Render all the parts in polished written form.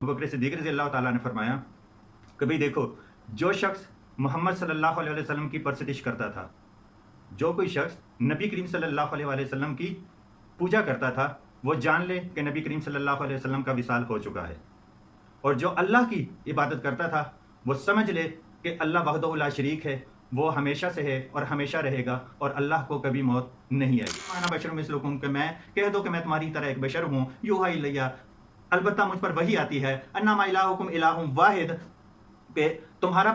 ابو بکر صدیق رضی اللہ تعالیٰ نے فرمایا کبھی دیکھو جو شخص محمد صلی اللہ علیہ وسلم کی پرستش کرتا تھا، جو کوئی شخص نبی کریم صلی اللہ علیہ وسلم کی پوجا کرتا تھا، وہ جان لے کہ نبی کریم صلی اللہ علیہ وسلم کا وصال ہو چکا ہے، اور جو اللہ کی عبادت کرتا تھا وہ سمجھ لے کہ اللہ وحدہ لا شریک ہے، وہ ہمیشہ سے ہے اور ہمیشہ رہے گا، اور اللہ کو کبھی موت نہیں آئے گی۔ انا بشر مثلکم، کہ میں کہہ دو کہ میں تمہاری طرح ایک بشر ہوں، یوحی الیہ، البتہ مجھ پر وحی آتی ہے، انما الہکم الہ واحد، کہ تمہارا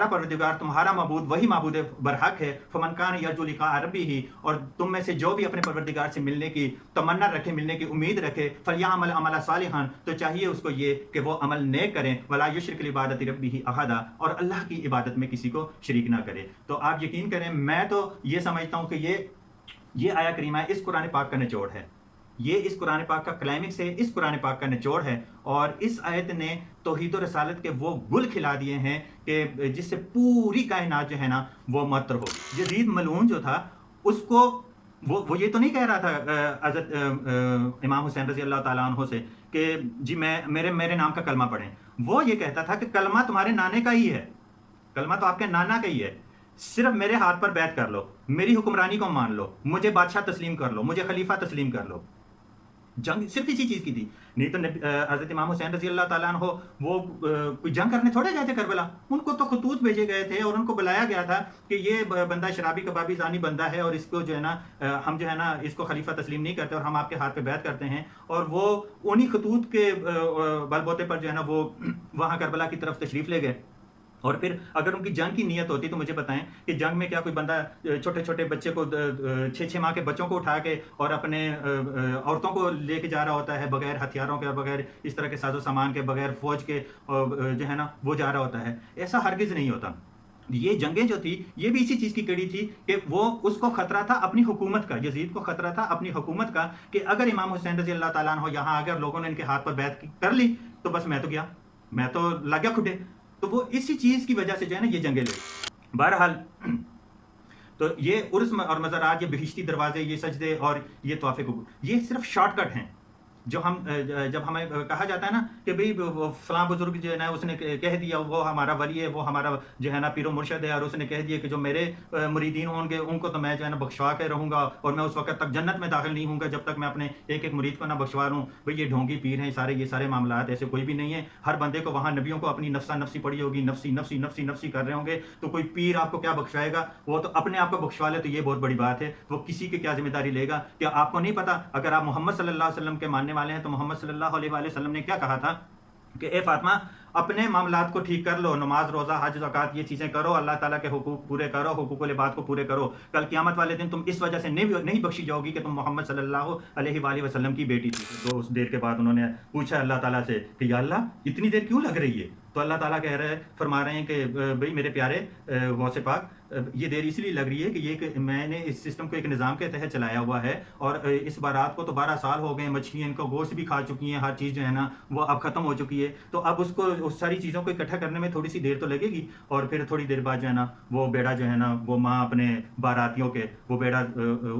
پروردگار، تمہارا معبود وہی معبود برحق ہے، فمن کان یرجو لقاء ربہ، اور تم میں سے جو بھی اپنے پروردگار سے ملنے کی تمنا رکھے، ملنے کی امید رکھے، فلیعمل عملا صالحا، تو چاہیے اس کو یہ کہ وہ عمل نیک کریں، ولا یشرک بعبادۃ ربہ احدا، اور اللہ کی عبادت میں کسی کو شریک نہ کرے۔ تو آپ یقین کریں، میں تو یہ سمجھتا ہوں کہ یہ آیا کریمہ اس قرآن پاک کا نچوڑ ہے، یہ اس قرآن پاک کا کلائمکس ہے، اس قرآن پاک کا نچوڑ ہے، اور اس آیت نے توحید و رسالت کے وہ گل کھلا دیے ہیں کہ جس سے پوری کائنات جو ہے نا وہ معطر ہو۔ یزید ملعون جو تھا، اس کو وہ یہ تو نہیں کہہ رہا تھا حضرت امام حسین رضی اللہ تعالیٰ عنہ سے کہ جی میرے نام کا کلمہ پڑھیں، وہ یہ کہتا تھا کہ کلمہ تمہارے نانے کا ہی ہے، کلمہ تو آپ کے نانا کا ہی ہے، صرف میرے ہاتھ پر بیعت کر لو، میری حکمرانی کو مان لو، مجھے بادشاہ تسلیم کر لو، مجھے خلیفہ تسلیم کر لو۔ جنگ صرف اسی چیز کی تھی، نہیں تو حضرت امام حسین رضی اللہ تعالیٰ عنہ وہ کوئی جنگ کرنے تھوڑے گئے تھے کربلا، ان کو تو خطوط بھیجے گئے تھے اور ان کو بلایا گیا تھا کہ یہ بندہ شرابی کبابی زانی بندہ ہے، اور اس کو جو ہے نا ہم جو ہے نا اس کو خلیفہ تسلیم نہیں کرتے، اور ہم آپ کے ہاتھ پہ بیعت کرتے ہیں، اور وہ انہی خطوط کے بل بوتے پر جو ہے نا وہ وہاں کربلا کی طرف تشریف لے گئے۔ اور پھر اگر ان کی جنگ کی نیت ہوتی تو مجھے بتائیں کہ جنگ میں کیا کوئی بندہ چھوٹے چھوٹے بچے کو 6 ماہ کے بچوں کو اٹھا کے اور اپنے عورتوں کو لے کے جا رہا ہوتا ہے بغیر ہتھیاروں کے اور بغیر اس طرح کے ساز و سامان کے، بغیر فوج کے جو ہے نا وہ جا رہا ہوتا ہے؟ ایسا ہرگز نہیں ہوتا۔ یہ جنگیں جو تھی یہ بھی اسی چیز کی کڑی تھی کہ وہ اس کو خطرہ تھا اپنی حکومت کا، یزید کو خطرہ تھا اپنی حکومت کا کہ اگر امام حسین رضی اللہ تعالیٰ عنہ یہاں اگر لوگوں نے ان کے ہاتھ پر بیعت کر لی تو بس میں تو گیا، میں تو لگ گیا کھٹے۔ تو وہ اسی چیز کی وجہ سے جو ہے نا یہ جنگیں لڑی۔ بہرحال تو یہ عرس اور مزارات، یہ بہشتی دروازے، یہ سجدے اور یہ طواف قبول، یہ صرف شارٹ کٹ ہیں۔ جو جب ہمیں کہا جاتا ہے نا کہ بھئی فلاں بزرگ جو ہے نا اس نے کہہ دیا وہ ہمارا ولی ہے، وہ ہمارا جو ہے نا پیر و مرشد ہے، اور اس نے کہہ دیا کہ جو میرے مریدین ہوں گے ان کو تو میں جو ہے نا بخشوا کے رہوں گا، اور میں اس وقت تک جنت میں داخل نہیں ہوں گا جب تک میں اپنے ایک ایک مرید کو نہ بخشوا لوں۔ بھئی یہ ڈھونگی پیر ہیں یہ سارے معاملات، ایسے کوئی بھی نہیں ہے۔ ہر بندے کو وہاں نبیوں کو اپنی نفسا نفسی پڑی ہوگی، نفسی نفسی نفسی نفسی کر رہے ہوں گے، تو کوئی پیر آپ کو کیا بخشوائے گا؟ وہ تو اپنے آپ کو بخشوا لے تو یہ بہت بڑی بات ہے، وہ کسی کی کیا ذمہ داری لے گا؟ کیا آپ کو نہیں پتا اگر آپ محمد صلی اللہ علیہ وسلم کے ماننے والے ہیں تو محمد صلی اللہ علیہ وسلم نے کیا کہا تھا کہ اے فاطمہ اپنے معاملات کو ٹھیک کر لو، نماز روزہ حج زکوٰۃ یہ چیزیں کرو، اللہ تعالیٰ کے حقوق پورے کرو، حقوق العباد کو پورے کرو، کل قیامت والے دن تم اس وجہ سے نہیں بخشی جاؤ گی کہ تم محمد صلی اللہ علیہ وآلہ وسلم کی بیٹی تھی۔ تو اس دیر کے بعد انہوں نے پوچھا اللہ تعالیٰ سے کہ یا اللہ اتنی دیر کیوں لگ رہی ہے؟ تو اللہ تعالیٰ فرما رہے ہیں کہ بھئی میرے پیارے غوث پاک، یہ دیر اس لیے لگ رہی ہے کہ یہ کہ میں نے اس سسٹم کو ایک نظام کے تحت چلایا ہوا ہے، اور اس بارات کو تو 12 سال ہو گئے، مچھلیاں ان کو گوشت بھی کھا چکی ہیں، ہر چیز جو ہے نا وہ اب ختم ہو چکی ہے، تو اب اس ساری چیزوں کو اکٹھا کرنے میں تھوڑی سی دیر تو لگے گی، اور پھر تھوڑی دیر بعد جو ہے نا وہ بیڑا جو ہے نا وہ ماں اپنے باراتیوں کے وہ بیڑا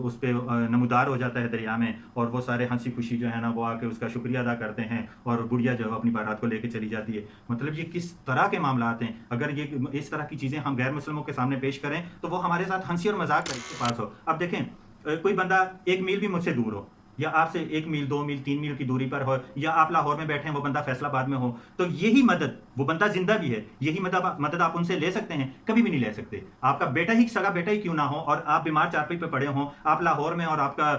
اس پہ نمودار ہو جاتا ہے دریا میں، اور وہ سارے ہنسی خوشی جو ہے نا وہ آ کے اس کا شکریہ ادا کرتے ہیں، اور گڑیا جو ہے اپنی بارات کو لے کے چلی جاتی ہے۔ مطلب یہ کس طرح کے معاملات ہیں؟ اگر یہ اس طرح کی چیزیں ہم غیر مسلموں کے سامنے پیش کریں تو وہ ہمارے ساتھ ہنسی اور مذاق کا اس کے پاس ہو۔ اب دیکھیں کوئی بندہ 1 میل بھی مجھ سے دور ہو، یا آپ سے 1 میل 2 میل 3 میل کی دوری پر ہو، یا آپ لاہور میں بیٹھے ہیں وہ بندہ فیصل آباد میں ہو، تو یہی مدد، وہ بندہ زندہ بھی ہے، یہی مدد آپ ان سے لے سکتے ہیں؟ کبھی بھی نہیں لے سکتے۔ آپ کا بیٹا ہی سگا بیٹا ہی کیوں نہ ہو، اور آپ بیمار چارپائی پہ پڑے ہوں، آپ لاہور میں، اور آپ کا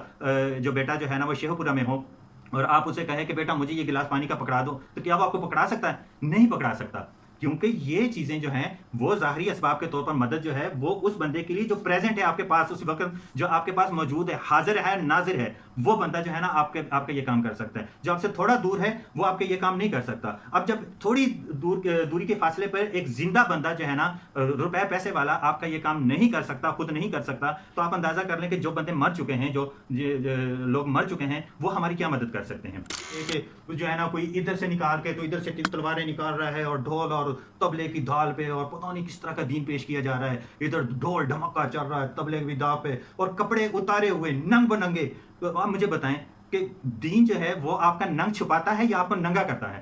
جو بیٹا جو ہے نا وہ شیخو پورہ میں ہو، اور آپ اسے کہیں کہ بیٹا مجھے یہ گلاس پانی کا پکڑا دو، تو کیا وہ آپ کو پکڑا سکتا ہے؟ نہیں پکڑا سکتا، کیونکہ یہ چیزیں جو ہیں وہ ظاہری اسباب کے طور پر مدد جو ہے وہ اس بندے کے لیے جو پریزنٹ ہے آپ کے پاس، اس وقت جو آپ کے پاس موجود ہے، حاضر ہے، ناظر ہے، وہ بندہ جو ہے نا آپ کا یہ کام کر سکتا ہے۔ جو آپ سے تھوڑا دور ہے وہ آپ کے یہ کام نہیں کر سکتا۔ اب جب تھوڑی دوری کے فاصلے پر ایک زندہ بندہ جو ہے نا روپے پیسے والا آپ کا یہ کام نہیں کر سکتا، خود نہیں کر سکتا، تو آپ اندازہ کر لیں کہ جو بندے مر چکے ہیں، جو لوگ مر چکے ہیں، وہ ہماری کیا مدد کر سکتے ہیں؟ جو ہے نا کوئی ادھر سے نکال کے تو ادھر سے تلواریں نکال رہا ہے، اور ڈھول اور تبلے کی دھال پہ، اور پتہ نہیں کس طرح کا دین پیش کیا جا رہا ہے، ادھر ڈھول ڈھمکا چل رہا ہے تبلے کی دھال پہ، اور کپڑے اتارے ہوئے ننگ بننگے۔ تو آپ مجھے بتائیں کہ دین جو ہے وہ آپ کا ننگ چھپاتا ہے یا آپ کو ننگا کرتا ہے؟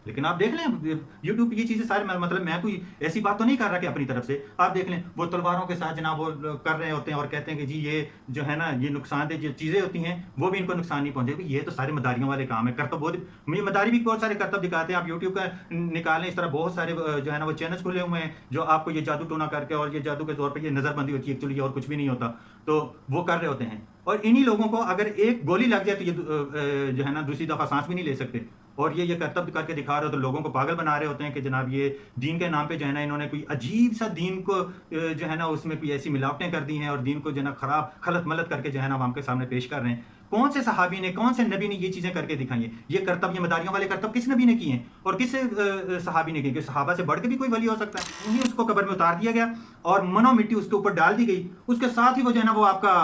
لیکن آپ دیکھ لیں یوٹیوب پہ یہ چیزیں سارے مطلب میں کوئی ایسی بات تو نہیں کر رہا کہ اپنی طرف سے، آپ دیکھ لیں وہ تلواروں کے ساتھ جناب وہ کر رہے ہوتے ہیں اور کہتے ہیں کہ جی یہ جو ہے نا یہ نقصان دہ جو چیزیں ہوتی ہیں وہ بھی ان کو نقصان نہیں پہنچے گی. یہ تو سارے مداریوں والے کام ہے. کرتب بہت مداری بھی بہت سارے کرتب دکھاتے ہیں. آپ یوٹیوب کا نکالیں اس طرح بہت سارے جو ہے نا وہ چینلز کھلے ہوئے ہیں جو آپ کو یہ جادو ٹونا کر کے اور یہ جادو کے طور پہ یہ نظر بندی ہوتی ہے ایکچولی اور کچھ بھی نہیں ہوتا تو وہ کر رہے ہوتے ہیں. اور انہی لوگوں کو اگر ایک گولی لگ جائے تو یہ جو ہے نا دوسری دفعہ سانس بھی نہیں لے سکتے. اور یہ کرتب کر کے دکھا رہے ہو تو لوگوں کو پاگل بنا رہے ہوتے ہیں کہ جناب یہ دین کے نام پہ جو ہے نا انہوں نے کوئی عجیب سا دین کو جو ہے نا اس میں کوئی ایسی ملاوٹیں کر دی ہیں اور دین کو جو ہے نا خراب خلط ملط کر کے جو ہے نا عوام کے سامنے پیش کر رہے ہیں. کون سے صحابی نے کون سے نبی نے یہ چیزیں کر کے دکھائی ہیں؟ یہ کرتب یہ مداریوں والے کرتب کس نبی نے کیے ہیں اور کس صحابی نے کیے؟ کہ صحابہ سے بڑھ کے بھی کوئی ولی ہو سکتا ہے. انہیں اس کو قبر میں اتار دیا گیا اور منو مٹی اس کے اوپر ڈال دی گئی. اس کے ساتھ ہی وہ جو ہے نا وہ آپ کا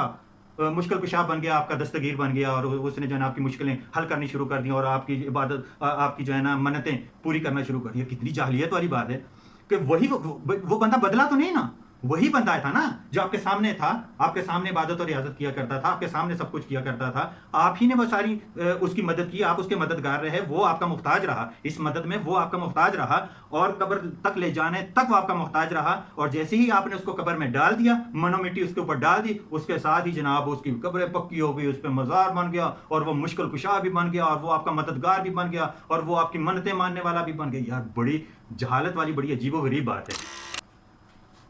مشکل کشا بن گیا, آپ کا دستگیر بن گیا, اور اس نے جو ہے نا آپ کی مشکلیں حل کرنی شروع کر دیں اور آپ کی عبادت, آپ کی جو ہے نا منتیں پوری کرنا شروع کر دیں. کتنی جاہلیت والی بات ہے کہ وہی وہ بندہ بدلا تو نہیں نا, وہی بندہ تھا نا جو آپ کے سامنے تھا, آپ کے سامنے عبادت اور ریاضت کیا کرتا تھا, آپ کے سامنے سب کچھ کیا کرتا تھا, آپ ہی نے وہ ساری اس کی مدد کی, آپ اس کے مددگار رہے, وہ آپ کا محتاج رہا, اس مدد میں وہ آپ کا محتاج رہا اور قبر تک لے جانے تک وہ آپ کا محتاج رہا. اور جیسے ہی آپ نے اس کو قبر میں ڈال دیا, منو مٹی اس کے اوپر ڈال دی, اس کے ساتھ ہی جناب اس کی قبر پکی ہو گئی, اس پہ مزار بن گیا اور وہ مشکل کشا بھی بن گیا اور وہ آپ کا مددگار بھی بن گیا اور وہ آپ کی منتیں ماننے والا بھی بن گیا. یار بڑی جہالت والی بڑی عجیب و غریب بات ہے.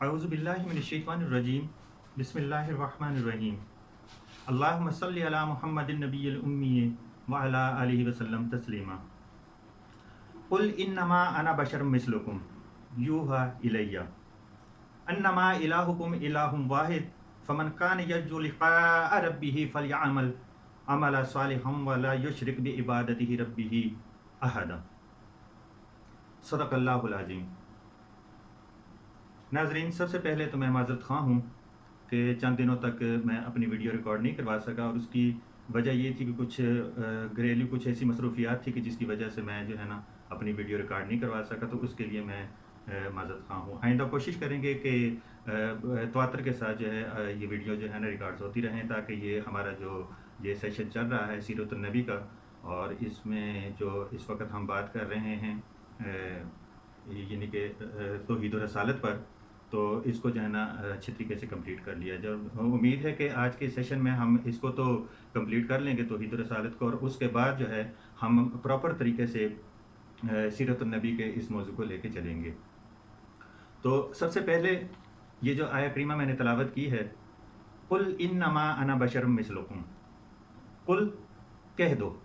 اعوذ باللہ من الشیطان الرجیم, بسم اللہ الرحمن الرحیم. اللہم صلی علی محمد النبی الامی وعلی آلہ وسلم تسلیما. قل انما انا بشر مثلکم یوحی الی انما الہکم الہ واحد فمن کان یرجو لقاء ربہ فلیعمل عملا صالحا ولا یشرک بعبادتہ ربہ احدا. صدق اللہ العظیم. ناظرین, سب سے پہلے تو میں معذرت خواہ ہوں کہ چند دنوں تک میں اپنی ویڈیو ریکارڈ نہیں کروا سکا, اور اس کی وجہ یہ تھی کہ کچھ گھریلو کچھ ایسی مصروفیات تھی کہ جس کی وجہ سے میں جو ہے نا اپنی ویڈیو ریکارڈ نہیں کروا سکا, تو اس کے لیے میں معذرت خواہ ہوں. آئندہ کوشش کریں گے کہ تواتر کے ساتھ جو ہے یہ ویڈیو جو ہے نا ریکارڈ ہوتی رہیں, تاکہ یہ ہمارا جو یہ سیشن چل رہا ہے سیرت النبی کا, اور اس میں جو اس وقت ہم بات کر رہے ہیں یعنی کہ توحید و رسالت پر, تو اس کو جو ہے نا اچھی طریقے سے کمپلیٹ کر لیا جائے. امید ہے کہ آج کے سیشن میں ہم اس کو تو کمپلیٹ کر لیں گے توحید و رسالت کو, اور اس کے بعد جو ہے ہم پراپر طریقے سے سیرت النبی کے اس موضوع کو لے کے چلیں گے. تو سب سے پہلے یہ جو آیہ کریمہ میں نے تلاوت کی ہے, قل انما انا بشر مثلکم, قل کہہ دو.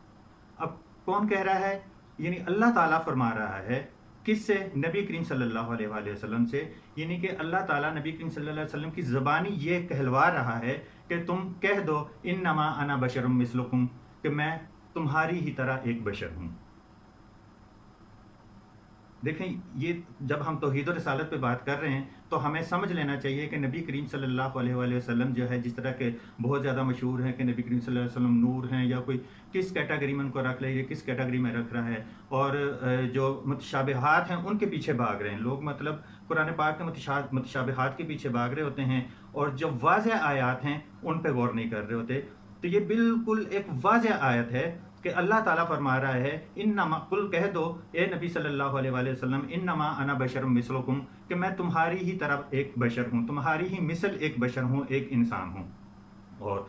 اب کون کہہ رہا ہے؟ یعنی اللہ تعالیٰ فرما رہا ہے. کس سے؟ نبی کریم صلی اللہ علیہ وآلہ وسلم سے. یعنی کہ اللہ تعالیٰ نبی کریم صلی اللہ علیہ وسلم کی زبانی یہ کہلوا رہا ہے کہ تم کہہ دو انما انا بشر مثلکم, کہ میں تمہاری ہی طرح ایک بشر ہوں. دیکھیں, یہ جب ہم توحید و رسالت پہ بات کر رہے ہیں تو ہمیں سمجھ لینا چاہیے کہ نبی کریم صلی اللہ علیہ وآلہ وسلم جو ہے, جس طرح کے بہت زیادہ مشہور ہیں کہ نبی کریم صلی اللہ علیہ وسلم نور ہیں, یا کوئی کس کیٹیگری میں ان کو رکھ لے, یا کس کیٹیگری میں رکھ رہا ہے, اور جو متشابہات ہیں ان کے پیچھے بھاگ رہے ہیں لوگ. مطلب قرآن پاک کے متشابہات کے پیچھے بھاگ رہے ہوتے ہیں, اور جو واضح آیات ہیں ان پہ غور نہیں کر رہے ہوتے. تو یہ بالکل ایک واضح آیت ہے کہ اللہ تعالیٰ فرما رہا ہے انما, قل کہہ دو اے نبی صلی اللہ علیہ وآلہ وسلم, انما انا بشر مثلکم, کہ میں تمہاری ہی طرف ایک بشر ہوں, تمہاری ہی مثل ایک بشر ہوں, ایک انسان ہوں. اور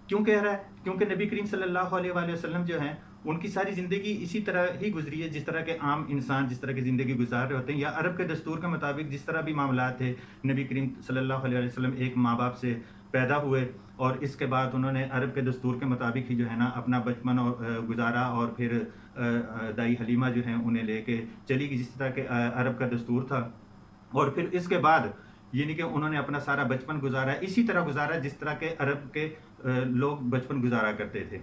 کیوں کہہ رہا ہے؟ کیونکہ نبی کریم صلی اللہ علیہ وآلہ وسلم جو ہیں ان کی ساری زندگی اسی طرح ہی گزری ہے جس طرح کے عام انسان جس طرح کی زندگی گزار رہے ہوتے ہیں, یا عرب کے دستور کے مطابق جس طرح بھی معاملات تھے. نبی کریم صلی اللہ علیہ وسلم ایک ماں باپ سے پیدا ہوئے, اور اس کے بعد انہوں نے عرب کے دستور کے مطابق ہی جو ہے نا اپنا بچپن گزارا, اور پھر دائی حلیمہ جو ہیں انہیں لے کے چلی گئی جس طرح کہ عرب کا دستور تھا. اور پھر اس کے بعد یعنی کہ انہوں نے اپنا سارا بچپن گزارا اسی طرح گزارا جس طرح کے عرب کے لوگ بچپن گزارا کرتے تھے.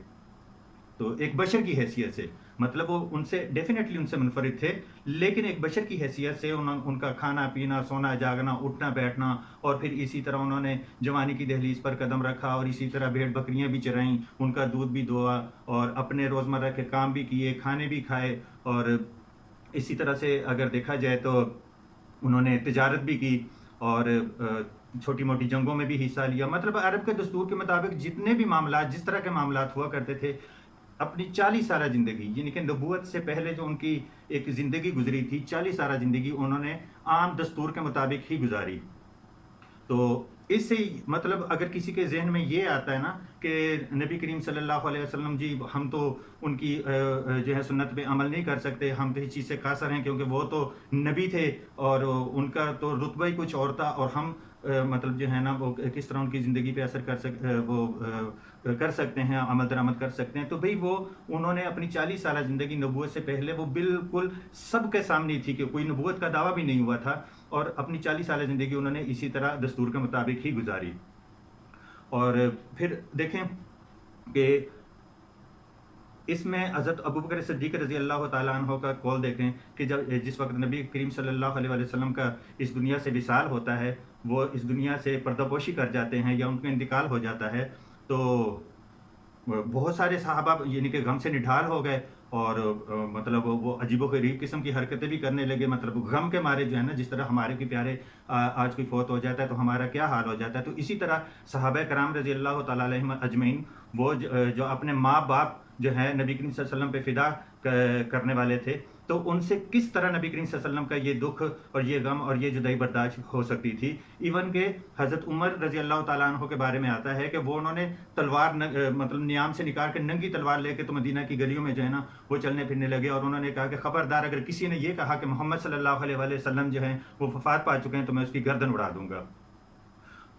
تو ایک بشر کی حیثیت سے, مطلب وہ ان سے ڈیفینیٹلی ان سے منفرد تھے, لیکن ایک بشر کی حیثیت سے ان کا کھانا پینا, سونا جاگنا, اٹھنا بیٹھنا, اور پھر اسی طرح انہوں نے جوانی کی دہلیز پر قدم رکھا, اور اسی طرح بھیڑ بکریاں بھی چرائیں, ان کا دودھ بھی دھوا, اور اپنے روزمرہ کے کام بھی کیے, کھانے بھی کھائے, اور اسی طرح سے اگر دیکھا جائے تو انہوں نے تجارت بھی کی, اور چھوٹی موٹی جنگوں میں بھی حصہ لیا. مطلب عرب کے دستور کے مطابق جتنے بھی معاملات, جس طرح کے معاملات ہوا کرتے تھے, اپنی 40 سالہ زندگی، یعنی کہ نبوت سے پہلے جو ان کی ایک زندگی گزری تھی، 40 سالہ زندگی انہوں نے عام دستور کے مطابق ہی گزاری۔ تو اس سے مطلب اگر کسی کے ذہن میں یہ آتا ہے نا کہ نبی کریم صلی اللہ علیہ وسلم جی ہم تو ان کی جو ہے سنت پہ عمل نہیں کر سکتے، ہم تو اس چیز سے قاصر ہیں کیونکہ وہ تو نبی تھے اور ان کا تو رتبہ ہی کچھ اور تھا، اور ہم مطلب جو ہے نا وہ کس طرح ان کی زندگی پہ اثر کر سکتے ہیں، عمل درآمد کر سکتے ہیں۔ تو بھئی وہ انہوں نے اپنی 40 سالہ زندگی نبوت سے پہلے وہ بالکل سب کے سامنے تھی کہ کوئی نبوت کا دعویٰ بھی نہیں ہوا تھا، اور اپنی 40 سالہ زندگی انہوں نے اسی طرح دستور کے مطابق ہی گزاری۔ اور پھر دیکھیں کہ اس میں حضرت ابوبکر صدیق رضی اللہ تعالیٰ عنہ کا قول دیکھیں کہ جس وقت نبی کریم صلی اللہ علیہ وسلم کا اس دنیا سے وصال ہوتا ہے، وہ اس دنیا سے پردہ پوشی کر جاتے ہیں یا ان کا انتقال ہو جاتا ہے، تو بہت سارے صحابہ یعنی کہ غم سے نڈھال ہو گئے، اور مطلب وہ عجیب و غریب قسم کی حرکتیں بھی کرنے لگے، مطلب غم کے مارے جو ہے نا، جس طرح ہمارے کے پیارے آج کوئی فوت ہو جاتا ہے تو ہمارا کیا حال ہو جاتا ہے، تو اسی طرح صحابہ کرام رضی اللہ تعالیٰ علیہم اجمعین وہ جو اپنے ماں باپ جو ہے نبی کریم صلی اللہ علیہ وسلم پہ فدا کرنے والے تھے، تو ان سے کس طرح نبی کریم صلی اللہ علیہ وسلم کا یہ دکھ اور یہ غم اور یہ جدائی برداشت ہو سکتی تھی۔ ایون کہ حضرت عمر رضی اللہ تعالیٰ عنہ کے بارے میں آتا ہے کہ وہ انہوں نے تلوار مطلب نیام سے نکال کے ننگی تلوار لے کے تو مدینہ کی گلیوں میں جو ہے نا وہ چلنے پھرنے لگے، اور انہوں نے کہا کہ خبردار اگر کسی نے یہ کہا کہ محمد صلی اللہ علیہ وسلم جو ہیں وہ وفات پا چکے ہیں تو میں اس کی گردن اڑا دوں گا۔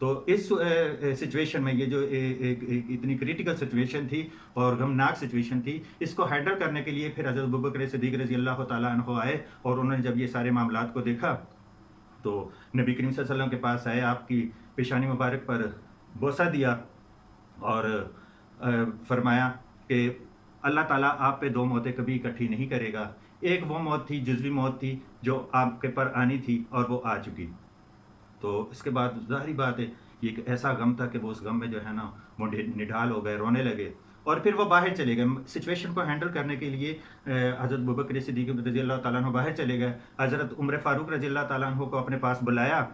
تو اس سچویشن میں یہ جو اتنی کریٹیکل سچویشن تھی اور غمناک سچویشن تھی، اس کو ہینڈل کرنے کے لیے پھر حضرت ابوبکر صدیق رضی اللہ تعالیٰ عنہ آئے، اور انہوں نے جب یہ سارے معاملات کو دیکھا تو نبی کریم صلی اللہ علیہ وسلم کے پاس آئے، آپ کی پیشانی مبارک پر بوسہ دیا اور فرمایا کہ اللہ تعالیٰ آپ پہ 2 موتیں کبھی اکٹھی نہیں کرے گا، ایک وہ موت تھی جزوی موت تھی جو آپ کے پر آنی تھی اور وہ آ چکی۔ تو اس کے بعد ظاہری بات ہے یہ ایک ایسا غم تھا کہ وہ اس غم میں جو ہے نا وہ نڈھال ہو گئے، رونے لگے، اور پھر وہ باہر چلے گئے سچویشن کو ہینڈل کرنے کے لیے۔ حضرت ابوبکر صدیق رضی اللہ تعالیٰ عنہ باہر چلے گئے، حضرت عمر فاروق رضی اللہ تعالیٰ عنہ کو اپنے پاس بلایا،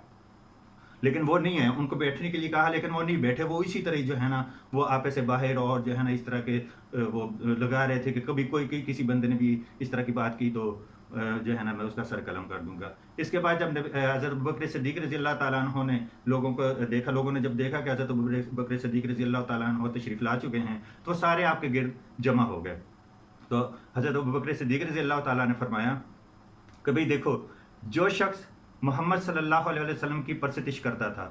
لیکن وہ نہیں ہے، ان کو بیٹھنے کے لیے کہا لیکن وہ نہیں بیٹھے، وہ اسی طرح جو ہے نا وہ آپے سے باہر اور جو ہے نا اس طرح کے وہ لگا رہے تھے کہ کبھی کوئی کسی بندے نے بھی اس طرح کی بات کی تو جو ہے نا میں اس کا سر قلم کر دوں گا۔ اس کے بعد جب حضرت ابوبکر صدیق رضی اللہ تعالیٰ عنہ نے لوگوں کو دیکھا، لوگوں نے جب دیکھا کہ حضرت ابوبکر صدیق رضی اللہ تعالیٰ عنہ تشریف لا چکے ہیں، تو سارے آپ کے گرد جمع ہو گئے۔ تو حضرت ابوبکر صدیق رضی اللہ تعالیٰ نے فرمایا کہ بھئی دیکھو، جو شخص محمد صلی اللہ علیہ وسلم کی پرستش کرتا تھا،